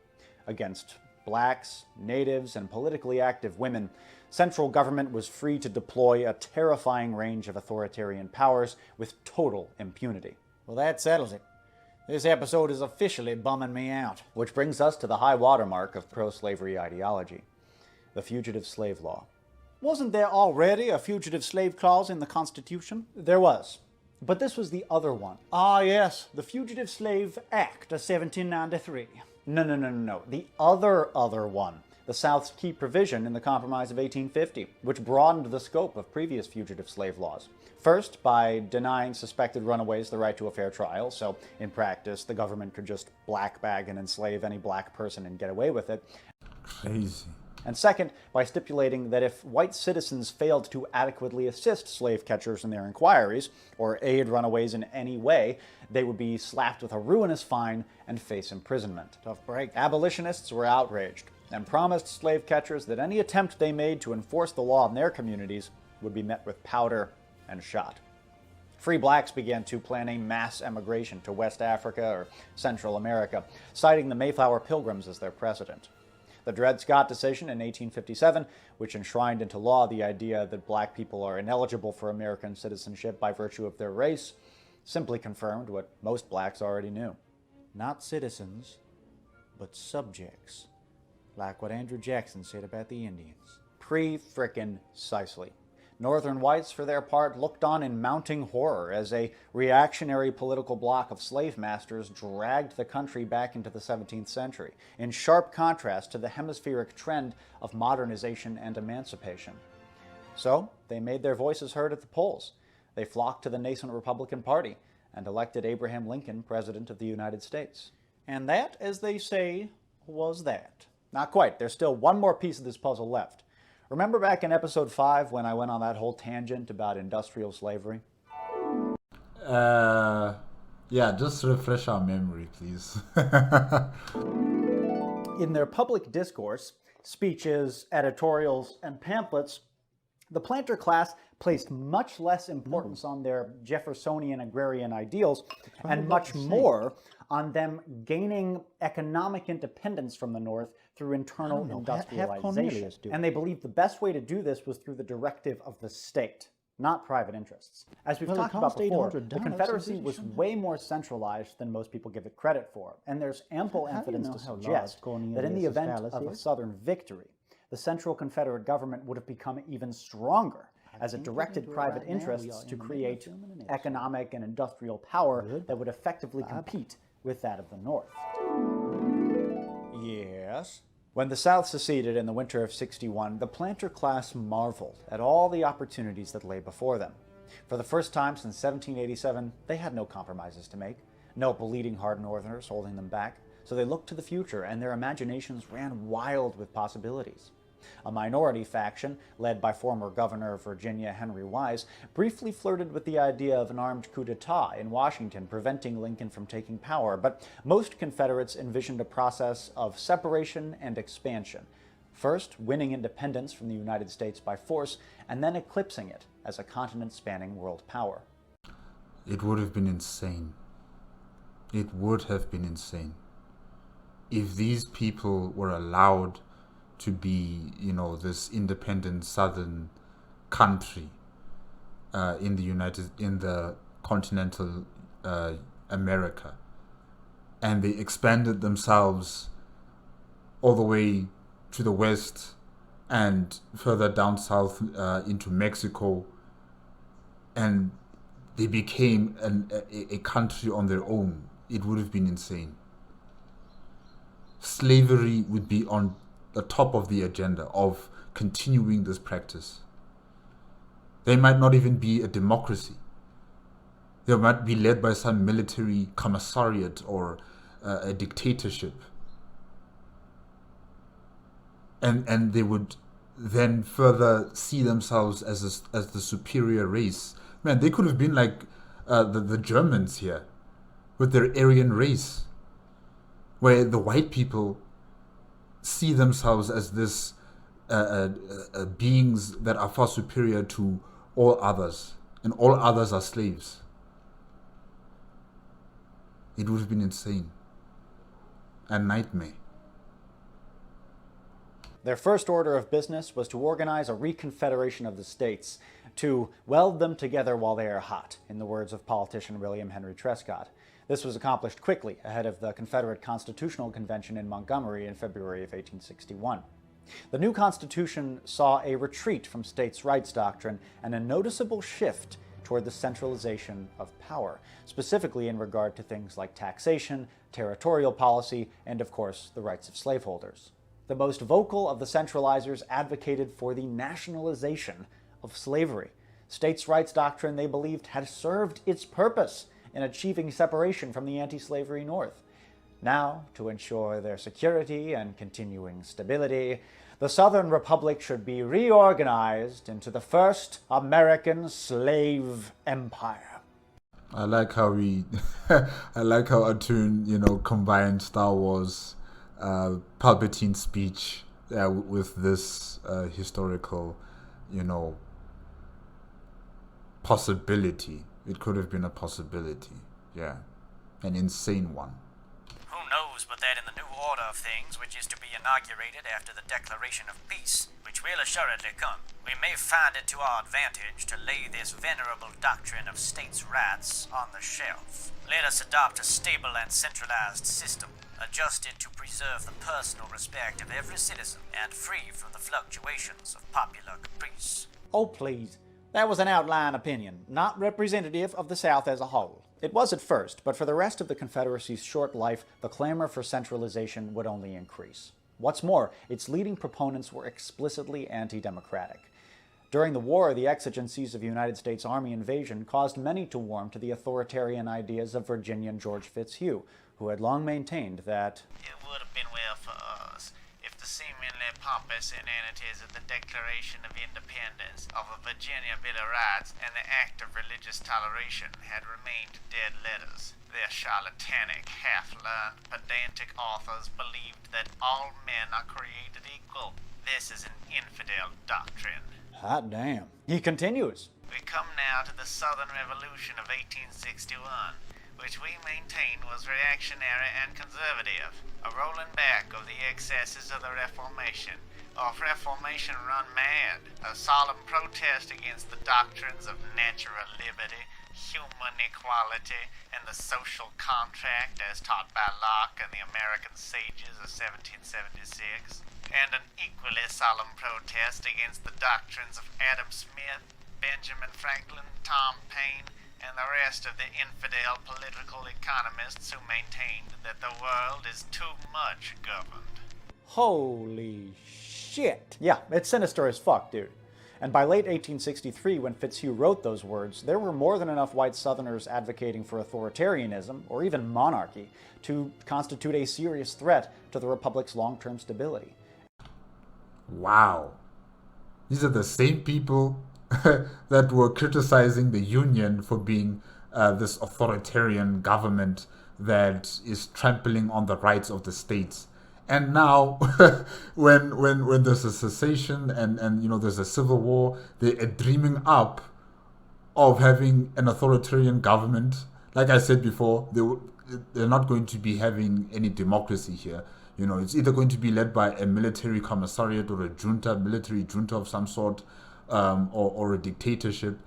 Against blacks, natives, and politically active women, central government was free to deploy a terrifying range of authoritarian powers with total impunity. Well, that settles it. This episode is officially bumming me out. Which brings us to the high watermark of pro-slavery ideology, the fugitive slave law. Wasn't there already a fugitive slave clause in the Constitution? There was, but this was the other one. Ah, yes, the Fugitive Slave Act of 1793. No. The other one. the South's key provision in the Compromise of 1850, which broadened the scope of previous fugitive slave laws. First, by denying suspected runaways the right to a fair trial, so in practice, the government could just black bag and enslave any black person and get away with it. Crazy. And second, by stipulating that if white citizens failed to adequately assist slave catchers in their inquiries, or aid runaways in any way, they would be slapped with a ruinous fine and face imprisonment. Tough break. Abolitionists were outraged and promised slave catchers that any attempt they made to enforce the law in their communities would be met with powder and shot. Free blacks began to plan a mass emigration to West Africa or Central America, citing the Mayflower Pilgrims as their precedent. The Dred Scott decision in 1857, which enshrined into law the idea that black people are ineligible for American citizenship by virtue of their race, simply confirmed what most blacks already knew. Not citizens, but subjects. Like what Andrew Jackson said about the Indians. Pre-frickin-cisely. Northern whites, for their part, looked on in mounting horror as a reactionary political bloc of slave masters dragged the country back into the 17th century, in sharp contrast to the hemispheric trend of modernization and emancipation. So, they made their voices heard at the polls. They flocked to the nascent Republican Party and elected Abraham Lincoln president of the United States. And that, as they say, was that. Not quite. There's still one more piece of this puzzle left. Remember back in episode 5 when I went on that whole tangent about industrial slavery? Yeah, just refresh our memory, please. In their public discourse, speeches, editorials, and pamphlets, the planter class placed much less importance on their Jeffersonian agrarian ideals and much more on them gaining economic independence from the North through internal industrialization. And they believed the best way to do this was through the directive of the state, not private interests. As we've talked about before, the Confederacy was way more centralized than most people give it credit for, and there's ample evidence to suggest that in the event of a Southern victory, the central Confederate government would have become even stronger, as it directed private interests to create economic and industrial power that would effectively compete with that of the North. Yes? When the South seceded in the winter of '61, the planter class marveled at all the opportunities that lay before them. For the first time since 1787, they had no compromises to make, no bleeding heart Northerners holding them back, so they looked to the future and their imaginations ran wild with possibilities. A minority faction, led by former Governor of Virginia Henry Wise, briefly flirted with the idea of an armed coup d'etat in Washington, preventing Lincoln from taking power, but most Confederates envisioned a process of separation and expansion, first winning independence from the United States by force, and then eclipsing it as a continent-spanning world power. It would have been insane. It would have been insane if these people were allowed to be, this independent southern country in the continental America, and they expanded themselves all the way to the west and further down south into Mexico, and they became a country on their own. It would have been insane. Slavery would be on the top of the agenda of continuing this practice. They might not even be a democracy. They might be led by some military commissariat or a dictatorship. And they would then further see themselves as the superior race. Man, they could have been like the Germans here with their Aryan race, where the white people see themselves as this beings that are far superior to all others, and all others are slaves. It would have been insane. A nightmare. Their first order of business was to organize a reconfederation of the states, to weld them together while they are hot, in the words of politician William Henry Trescott. This was accomplished quickly ahead of the Confederate Constitutional Convention in Montgomery in February of 1861. The new Constitution saw a retreat from states' rights doctrine and a noticeable shift toward the centralization of power, specifically in regard to things like taxation, territorial policy, and of course, the rights of slaveholders. The most vocal of the centralizers advocated for the nationalization of slavery. States' rights doctrine, they believed, had served its purpose in achieving separation from the anti-slavery North. Now, to ensure their security and continuing stability, the Southern Republic should be reorganized into the first American slave empire. I like how I like how Atun, combined Star Wars, Palpatine speech with this historical, possibility. It could have been a possibility, yeah, an insane one. Who knows but that in the new order of things, which is to be inaugurated after the declaration of peace, which will assuredly come, we may find it to our advantage to lay this venerable doctrine of states' rights on the shelf. Let us adopt a stable and centralized system, adjusted to preserve the personal respect of every citizen and free from the fluctuations of popular caprice. Oh, please. That was an outline opinion, not representative of the South as a whole. It was at first, but for the rest of the Confederacy's short life, the clamor for centralization would only increase. What's more, its leading proponents were explicitly anti-democratic. During the war, the exigencies of the United States Army invasion caused many to warm to the authoritarian ideas of Virginian George Fitzhugh, who had long maintained that it would have been well for us if the seemingly pompous inanities of the Declaration of Independence, of the Virginia Bill of Rights, and the Act of Religious Toleration had remained dead letters. Their charlatanic, half-learned, pedantic authors believed that all men are created equal. This is an infidel doctrine. hot damn. He continues. We come now to the Southern Revolution of 1861, which we maintain was reactionary and conservative, a rolling back of the excesses of the Reformation, of Reformation run mad, a solemn protest against the doctrines of natural liberty, human equality, and the social contract as taught by Locke and the American sages of 1776, and an equally solemn protest against the doctrines of Adam Smith, Benjamin Franklin, Tom Paine, and the rest of the infidel political economists who maintained that the world is too much governed. Holy shit. Yeah, it's sinister as fuck, dude. And by late 1863, when Fitzhugh wrote those words, there were more than enough white Southerners advocating for authoritarianism, or even monarchy, to constitute a serious threat to the Republic's long-term stability. Wow. These are the same people that were criticizing the Union for being this authoritarian government that is trampling on the rights of the states. And now, when there's a cessation and there's a civil war, they are dreaming up of having an authoritarian government. Like I said before, they're not going to be having any democracy here. It's either going to be led by a military commissariat or a junta, military junta of some sort, or a dictatorship.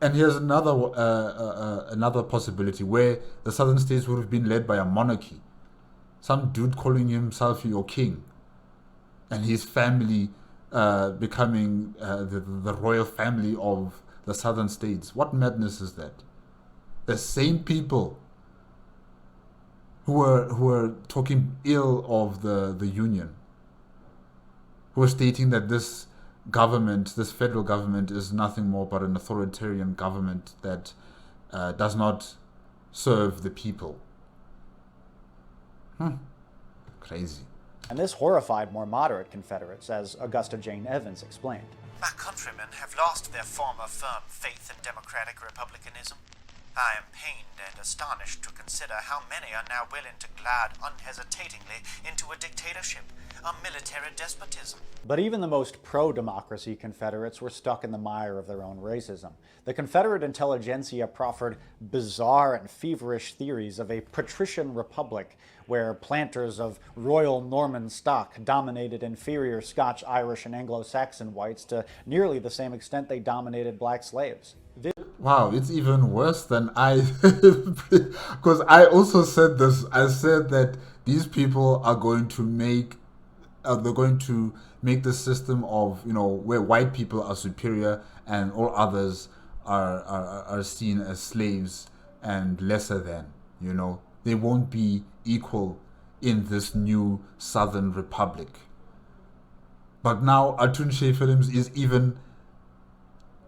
And here's another possibility where the southern states would have been led by a monarchy. Some dude calling himself your king, and his family becoming the royal family of the southern states. What madness is that? The same people who were talking ill of the Union, who were stating that this government, this federal government, is nothing more but an authoritarian government that does not serve the people. Crazy. And this horrified more moderate Confederates, as Augusta Jane Evans explained. My countrymen have lost their former firm faith in democratic republicanism. I am pained and astonished to consider how many are now willing to glide unhesitatingly into a dictatorship, a military despotism. But even the most pro-democracy Confederates were stuck in the mire of their own racism. The Confederate intelligentsia proffered bizarre and feverish theories of a patrician republic where planters of royal Norman stock dominated inferior Scotch, Irish, and Anglo-Saxon whites to nearly the same extent they dominated black slaves. Wow, it's even worse than because I also said this. I said that these people are going to make the system of where white people are superior and all others are seen as slaves and lesser than. They won't be equal in this new Southern Republic. But now Atun-Shei Films is even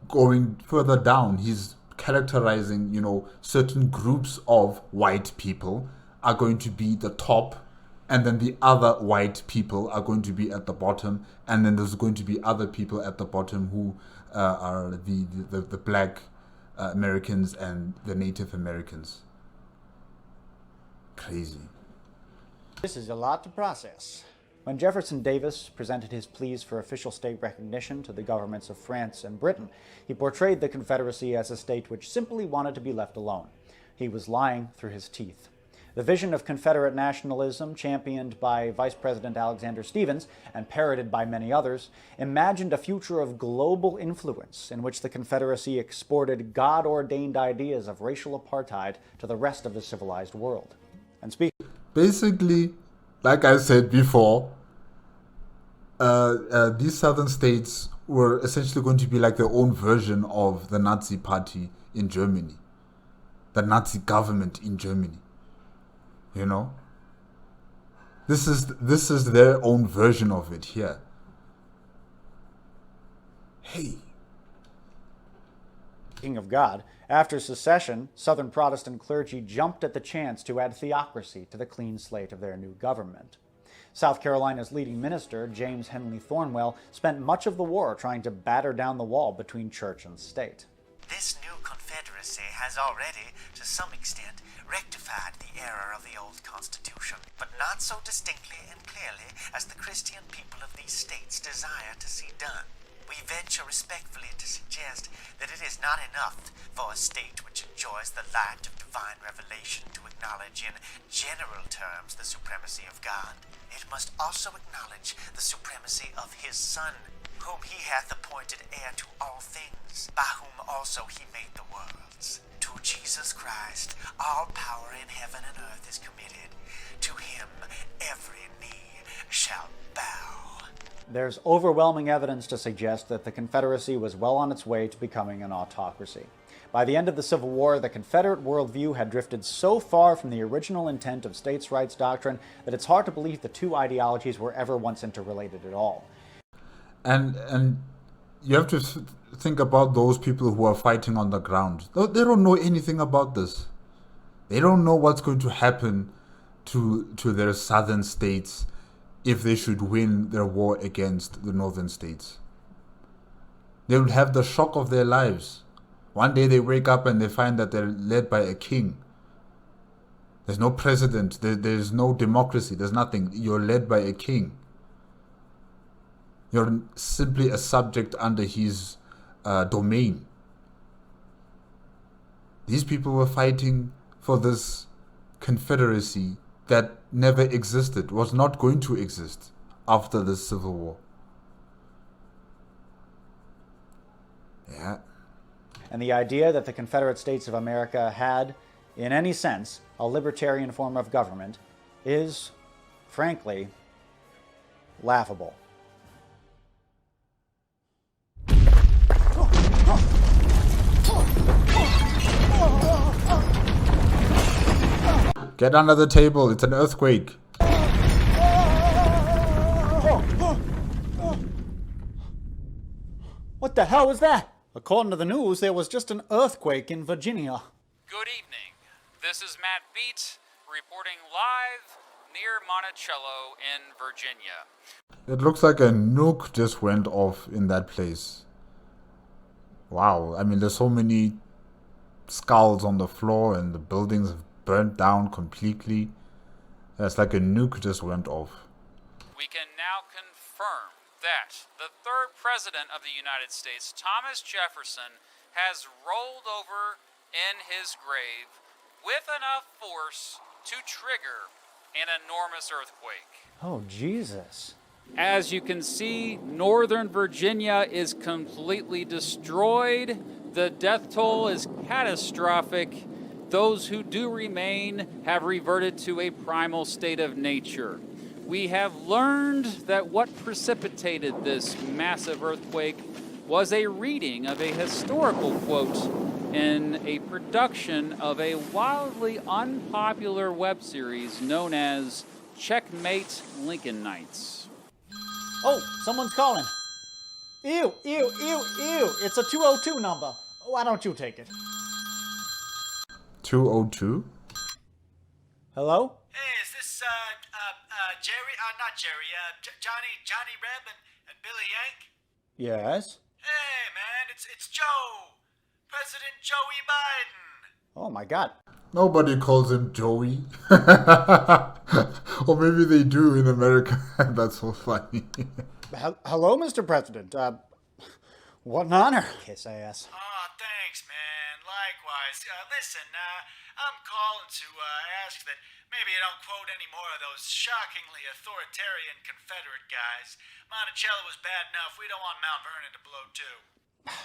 going further down. He's characterizing, certain groups of white people are going to be the top, and then the other white people are going to be at the bottom, and then there's going to be other people at the bottom who are the black Americans and the Native Americans. Crazy. This is a lot to process. When Jefferson Davis presented his pleas for official state recognition to the governments of France and Britain, he portrayed the Confederacy as a state which simply wanted to be left alone. He was lying through his teeth. The vision of Confederate nationalism, championed by Vice President Alexander Stephens and parroted by many others, imagined a future of global influence in which the Confederacy exported God-ordained ideas of racial apartheid to the rest of the civilized world. And basically, like I said before, these southern states were essentially going to be like their own version of the Nazi party in Germany, the Nazi government in Germany. This is their own version of it here. Hey. Speaking of God, after secession, Southern Protestant clergy jumped at the chance to add theocracy to the clean slate of their new government. South Carolina's leading minister, James Henley Thornwell, spent much of the war trying to batter down the wall between church and state. This new confederacy has already, to some extent, rectified the error of the old Constitution, but not so distinctly and clearly as the Christian people of these states desire to see done. We venture respectfully to suggest that it is not enough for a state which enjoys the light of divine revelation to acknowledge in general terms the supremacy of God. It must also acknowledge the supremacy of his Son, whom he hath appointed heir to all things, by whom also he made the worlds. To Jesus Christ, all power in heaven and earth is committed. To him every knee shall bow. There's overwhelming evidence to suggest that the Confederacy was well on its way to becoming an autocracy. By the end of the Civil War, the Confederate worldview had drifted so far from the original intent of states' rights doctrine that it's hard to believe the two ideologies were ever once interrelated at all. And you have to think about those people who are fighting on the ground. They don't know anything about this. They don't know what's going to happen to their southern states if they should win their war against the northern states. They will have the shock of their lives. One day they wake up and they find that they're led by a king. There's no president, there's no democracy, there's nothing. You're led by a king. You're simply a subject under his domain. These people were fighting for this confederacy that never existed, was not going to exist after the Civil War. Yeah. And the idea that the Confederate States of America had, in any sense, a libertarian form of government is, frankly, laughable. Get under the table, it's an earthquake. What the hell was that? According to the news, there was just an earthquake in Virginia. Good evening. This is Matt Beat reporting live near Monticello in Virginia. It looks like a nuke just went off in that place. Wow, I mean, there's so many skulls on the floor and the buildings have burnt down completely. It's like a nuke just went off. We can now confirm that the third president of the United States, Thomas Jefferson, has rolled over in his grave with enough force to trigger an enormous earthquake. Oh, Jesus. As you can see, Northern Virginia is completely destroyed. The death toll is catastrophic. Those who do remain have reverted to a primal state of nature. We have learned that what precipitated this massive earthquake was a reading of a historical quote in a production of a wildly unpopular web series known as Checkmate Lincolnites. Oh, someone's calling. Ew, ew, ew, ew. It's a 202 number. Why don't you take it? 202? Hello? Hey, is this, Jerry? Not Jerry, Johnny Reb and Billy Yank? Yes. Hey, man, it's Joe. President Joey Biden. Oh my God. Nobody calls him Joey. Or maybe they do in America. That's so funny. Hello, Mr. President. What an honor. Kiss ass. Oh, thanks, man. Likewise. Listen, I'm calling to ask that maybe you don't quote any more of those shockingly authoritarian Confederate guys. Monticello was bad enough. We don't want Mount Vernon to blow too.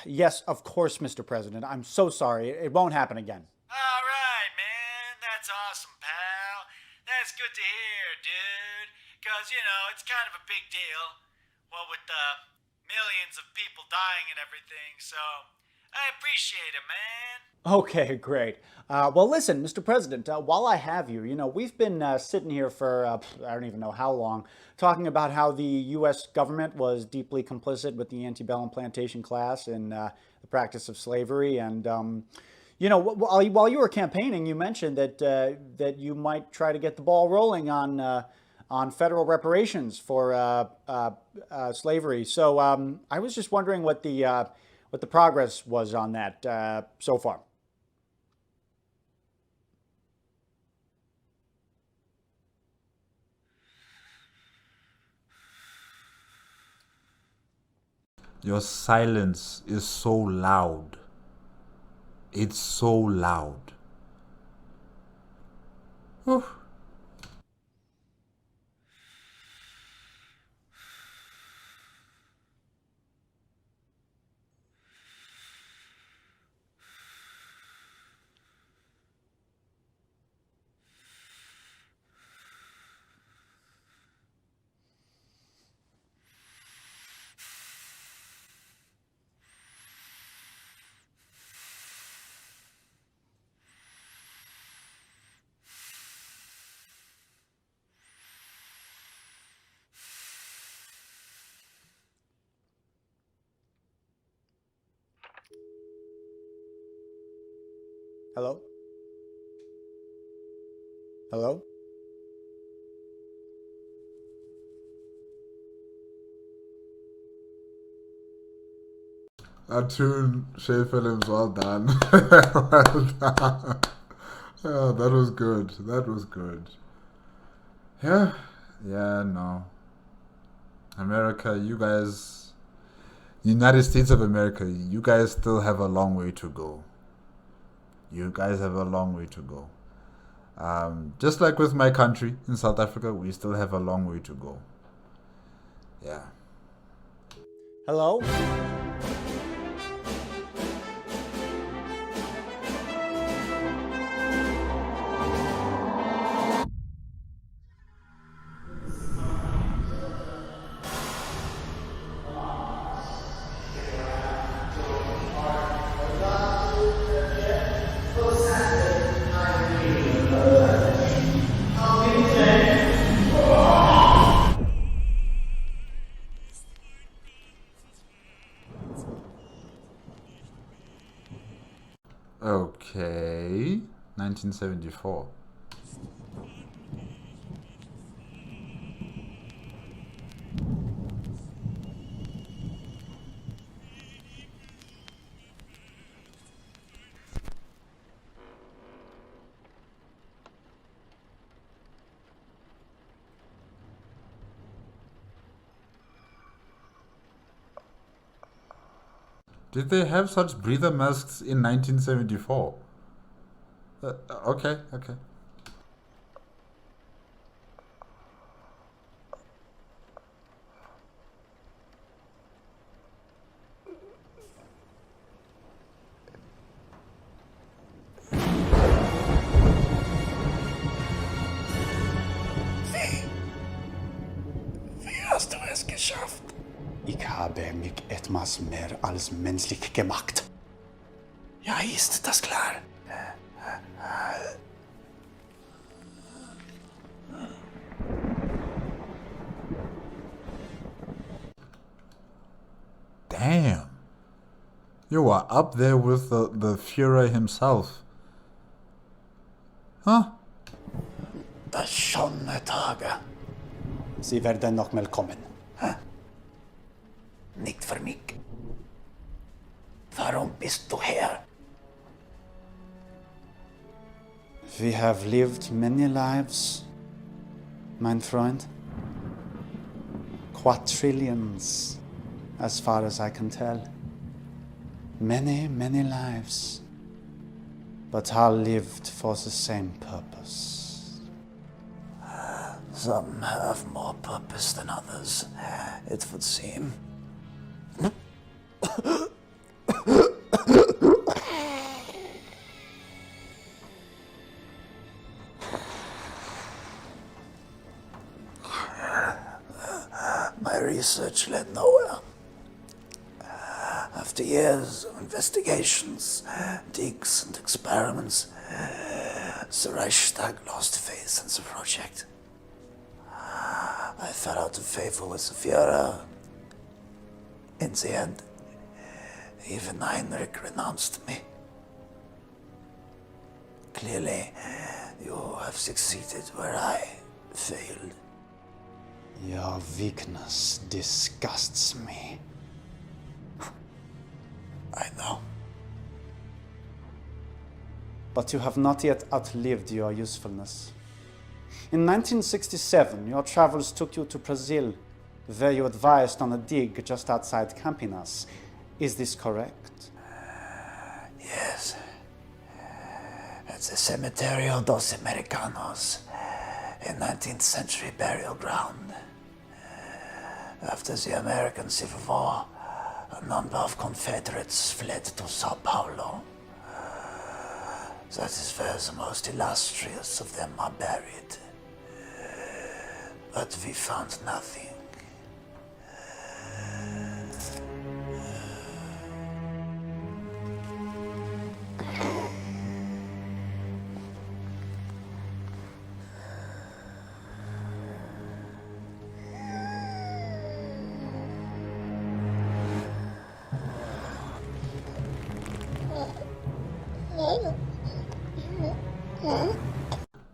Yes, of course, Mr. President. I'm so sorry. It won't happen again. All right, man. That's awesome, pal. That's good to hear, dude. Because, it's kind of a big deal. Well, with millions of people dying and everything, so I appreciate it, man. Okay, great. Well, listen, Mr. President, while I have you, we've been sitting here for, I don't even know how long, talking about how the U.S. government was deeply complicit with the antebellum plantation class in the practice of slavery. And, while you were campaigning, you mentioned that you might try to get the ball rolling on federal reparations for slavery. So I was just wondering what the progress was on that so far. Your silence is so loud. It's so loud. Whew. Hello? Hello? Atun-Shei films, well done. Well done. Yeah, that was good. That was good. Yeah. Yeah, no. America, you guys, United States of America, you guys still have a long way to go. You guys have a long way to go. Just like with my country in South Africa, we still have a long way to go. Yeah. Hello? Okay. 1974. Did they have such breather masks in 1974? Okay, okay. Wie hast du es geschafft? Ich habe mich etwas mehr als menschlich gemacht. Ja, ist das klar? You are up there with the Führer himself. Huh? Det skjønne Tage. Sie werden noch willkommen. Nicht für mich. Warum bist du her? We have lived many lives, mein Freund. Quadrillions, as far as I can tell. Many, many lives. But all lived for the same purpose. Some have more purpose than others, it would seem. My research led nowhere. After years of investigations, digs and experiments, the Reichstag lost faith in the project. I fell out of favor with the Führer. In the end, even Heinrich renounced me. Clearly, you have succeeded where I failed. Your weakness disgusts me. I know. But you have not yet outlived your usefulness. In 1967, your travels took you to Brazil, where you advised on a dig just outside Campinas. Is this correct? Yes. At the Cementerio dos Americanos, a 19th century burial ground. After the American Civil War, a number of Confederates fled to Sao Paulo. That is where the most illustrious of them are buried. But we found nothing.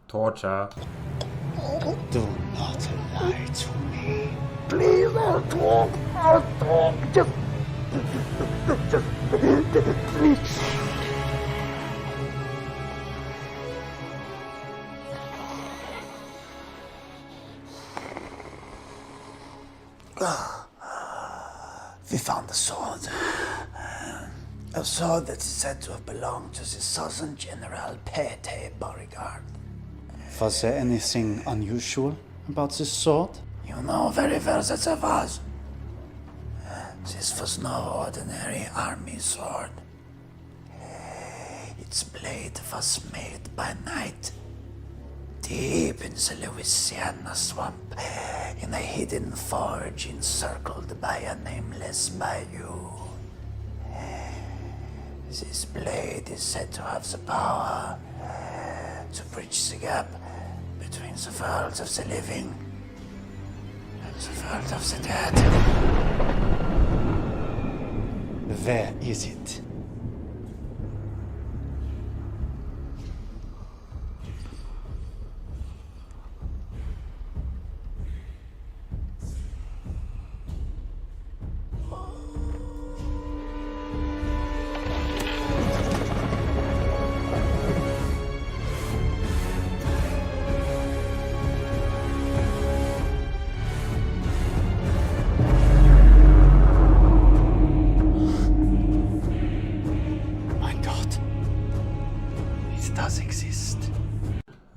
Torture. Do not lie to me. Please, I'll talk. Just please. We found a sword. A sword that is said to have belonged to the Southern General Pete bodyguard. Was there anything unusual about this sword? You know very well that there was. This was no ordinary army sword. Its blade was made by night, deep in the Louisiana swamp, in a hidden forge encircled by a nameless bayou. This blade is said to have the power to bridge the gap between the world of the living and the world of the dead. Where is it?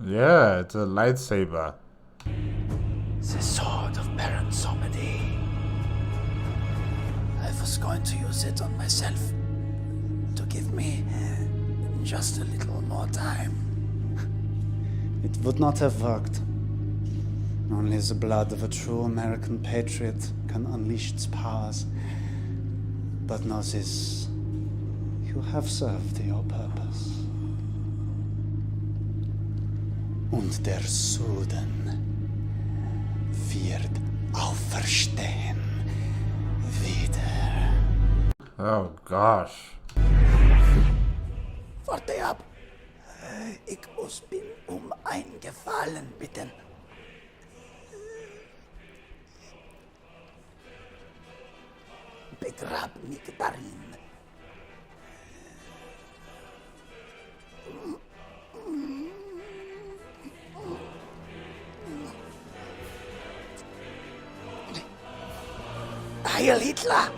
Yeah, it's a lightsaber. The sword of Baron Somedy. I was going to use it on myself to give me just a little more time. It would not have worked. Only the blood of a true American patriot can unleash its powers. But know this, you have served your purpose. Und der Süden wird auferstehen wieder. Oh gosh. Warte ab. Ich muss bin ein Gefallen bitten. Begrab mich darin. Heil Hitler!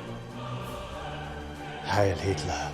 Heil Hitler.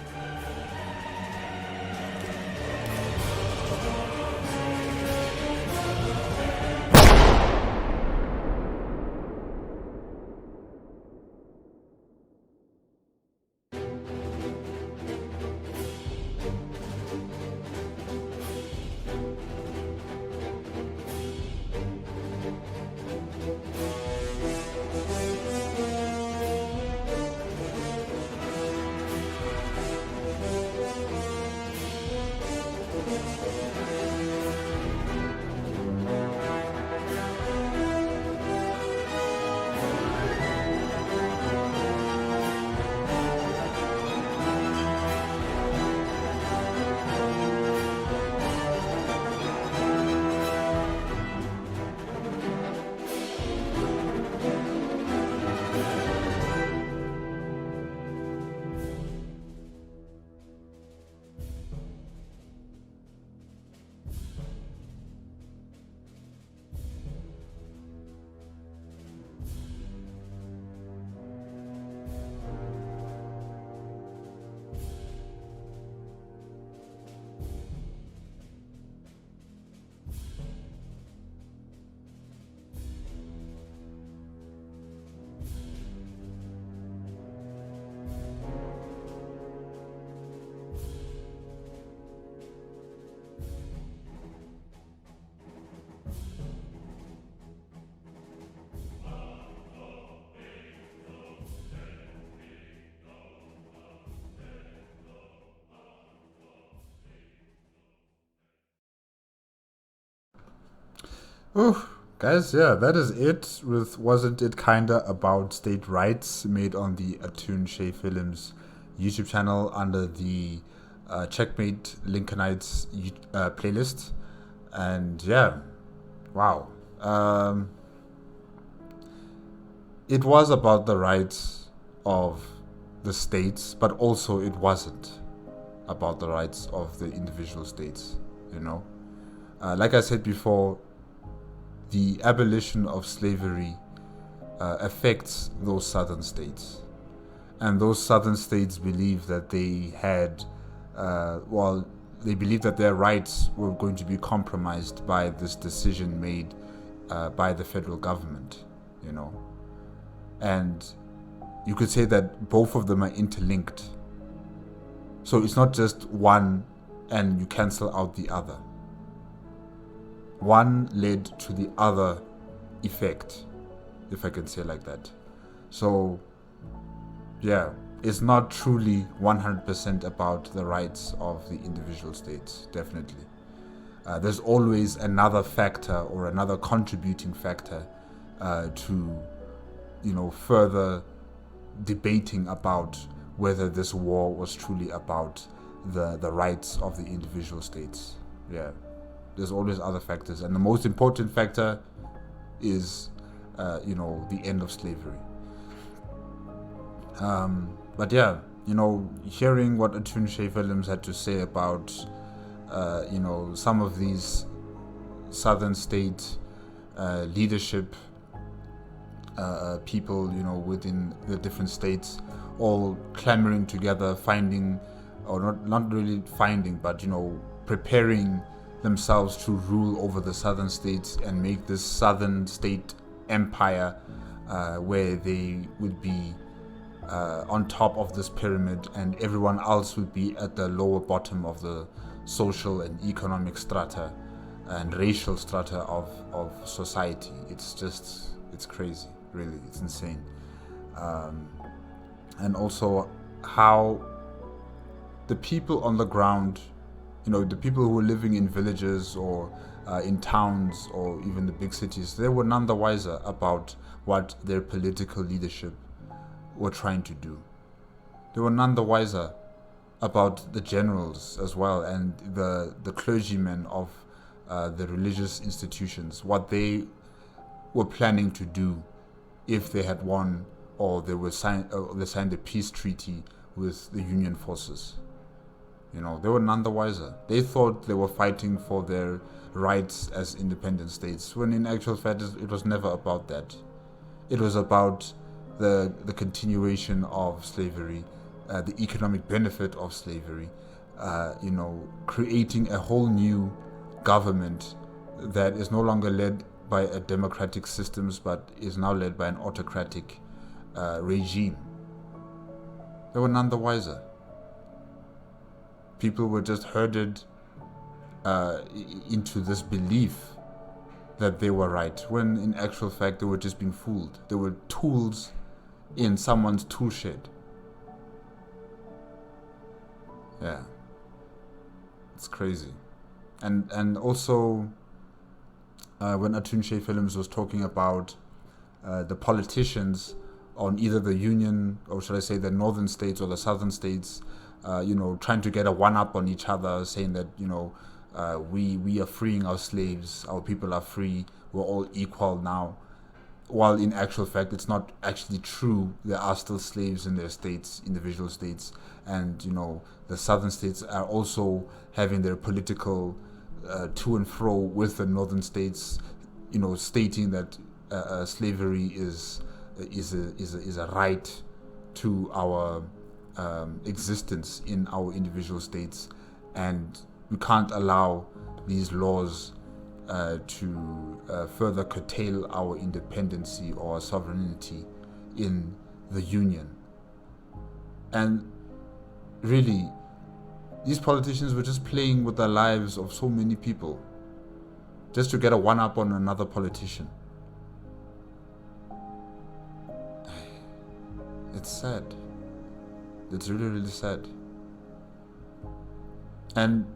Oh, guys, yeah, that is it with Wasn't It Kinda About State Rights, made on the Atun-Shei Films YouTube channel under the Checkmate Lincolnites playlist. And yeah, wow. It was about the rights of the states, but also it wasn't about the rights of the individual states, you know. Like I said before, the abolition of slavery affects those southern states. And those southern states believe that they had, they believe that their rights were going to be compromised by this decision made by the federal government, you know. And you could say that both of them are interlinked. So it's not just one and you cancel out the other. One led to the other effect, if I can say like that. So, yeah, it's not truly 100% about the rights of the individual states, definitely. There's always another factor or another contributing factor to, you know, further debating about whether this war was truly about the rights of the individual states. Yeah. There's always other factors, and the most important factor is, the end of slavery. But yeah, you know, hearing what Atun-Shei Films had to say about, some of these southern state leadership people, you know, within the different states, all clamoring together, not really finding, but, you know, preparing themselves to rule over the southern states and make this southern state empire where they would be on top of this pyramid and everyone else would be at the lower bottom of the social and economic strata and racial strata of society. It's crazy, really. It's insane. And also how the people on the ground, you know, the people who were living in villages or in towns or even the big cities, they were none the wiser about what their political leadership were trying to do. They were none the wiser about the generals as well and the clergymen of the religious institutions, what they were planning to do if they had won or they signed a peace treaty with the Union forces. You know, they were none the wiser. They thought they were fighting for their rights as independent states, when in actual fact it was never about that. It was about the continuation of slavery, the economic benefit of slavery, creating a whole new government that is no longer led by a democratic systems, but is now led by an autocratic regime. They were none the wiser. People were just herded into this belief that they were right, when in actual fact they were just being fooled. They were tools in someone's tool shed. Yeah, it's crazy. And also when Atun-Shei Films was talking about the politicians on either the Union, or should I say the northern states or the southern states, trying to get a one-up on each other, saying that, we are freeing our slaves, our people are free, we're all equal now. While in actual fact, it's not actually true. There are still slaves in their states, individual states, and, the southern states are also having their political to and fro with the northern states, stating that slavery is a right to our existence in our individual states, and we can't allow these laws to further curtail our independency or our sovereignty in the Union. And really, these politicians were just playing with the lives of so many people just to get a one-up on another politician. It's sad. It's really, really sad. And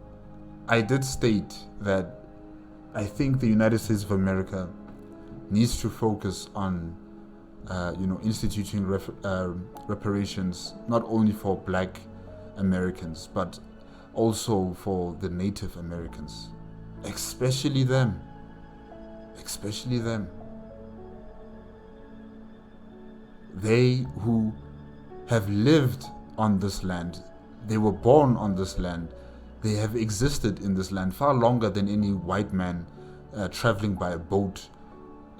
I did state that I think the United States of America needs to focus on, instituting reparations, not only for Black Americans, but also for the Native Americans, especially them. They who have lived on this land, they were born on this land, they have existed in this land far longer than any white man traveling by a boat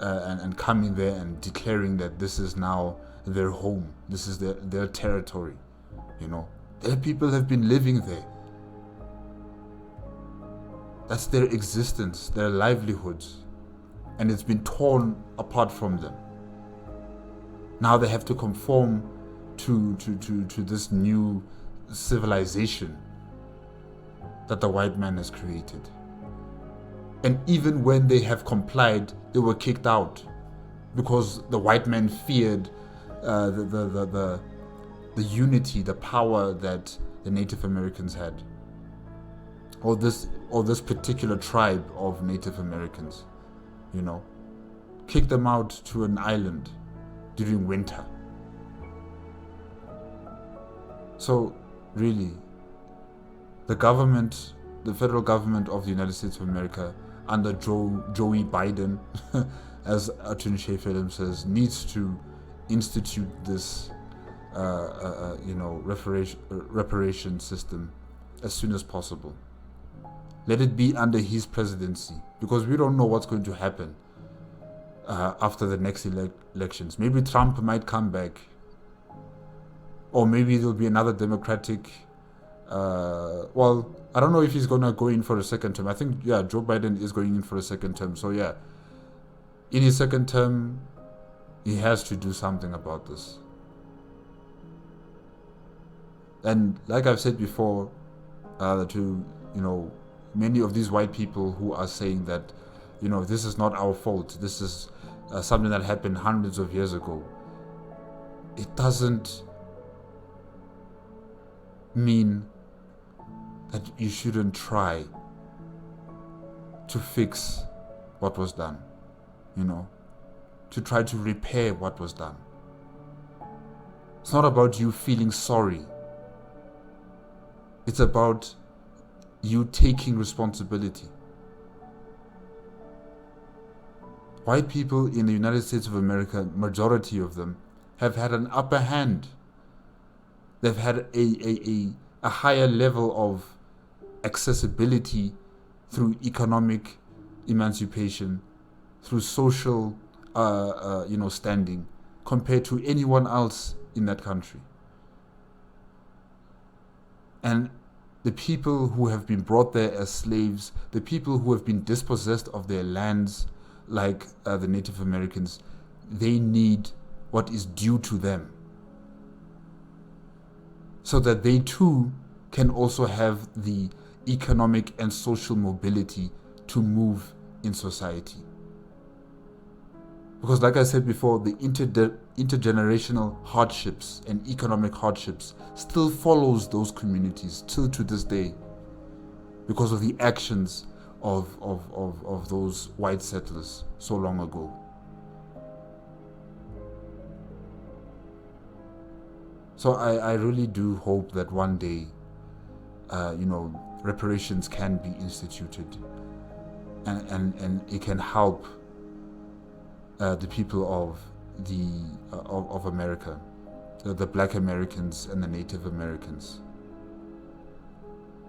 and coming there and declaring that this is now their home, this is their territory. Their people have been living there. That's their existence, their livelihoods, and it's been torn apart from them. Now they have to conform to this new civilization that the white man has created. And even when they have complied, they were kicked out because the white man feared the unity, the power that the Native Americans had, or this particular tribe of Native Americans. Kicked them out to an island during winter. So really, the federal government of the United States of America under Joey Biden, as Atun-Shei Film says, needs to institute this reparation system as soon as possible. Let it be under his presidency, because we don't know what's going to happen after the next elections. Maybe Trump might come back, or maybe there'll be another Democratic. I don't know if he's gonna go in for a second term. I think Joe Biden is going in for a second term. So in his second term, he has to do something about this. And like I've said before, many of these white people who are saying that, this is not our fault, this is something that happened hundreds of years ago. It doesn't mean that you shouldn't try to fix what was done, to try to repair what was done. It's not about you feeling sorry. It's about you taking responsibility. White people in the United States of America, majority of them, have had an upper hand. They've had a higher level of accessibility through economic emancipation, through social standing, compared to anyone else in that country. And the people who have been brought there as slaves, the people who have been dispossessed of their lands, like the Native Americans, they need what is due to them, so that they too can also have the economic and social mobility to move in society. Because like I said before, the intergenerational hardships and economic hardships still follows those communities till to this day, because of the actions of those white settlers so long ago. So I really do hope that one day, reparations can be instituted, and it can help the people of America, the Black Americans and the Native Americans.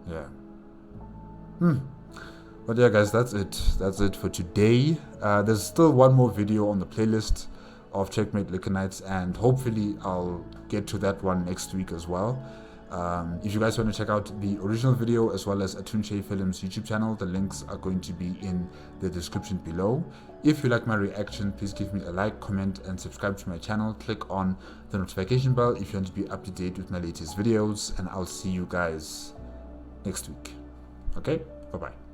Yeah. But yeah, guys, that's it. That's it for today. There's still one more video on the playlist of Checkmate Lincolnites, and hopefully I'll get to that one next week as well. If you guys want to check out the original video as well as Atun-Shei Films YouTube channel, the links are going to be in the description below. If you like my reaction, please give me a like, comment, and subscribe to my channel. Click on the notification bell if you want to be up to date with my latest videos, and I'll see you guys next week. Okay, bye bye.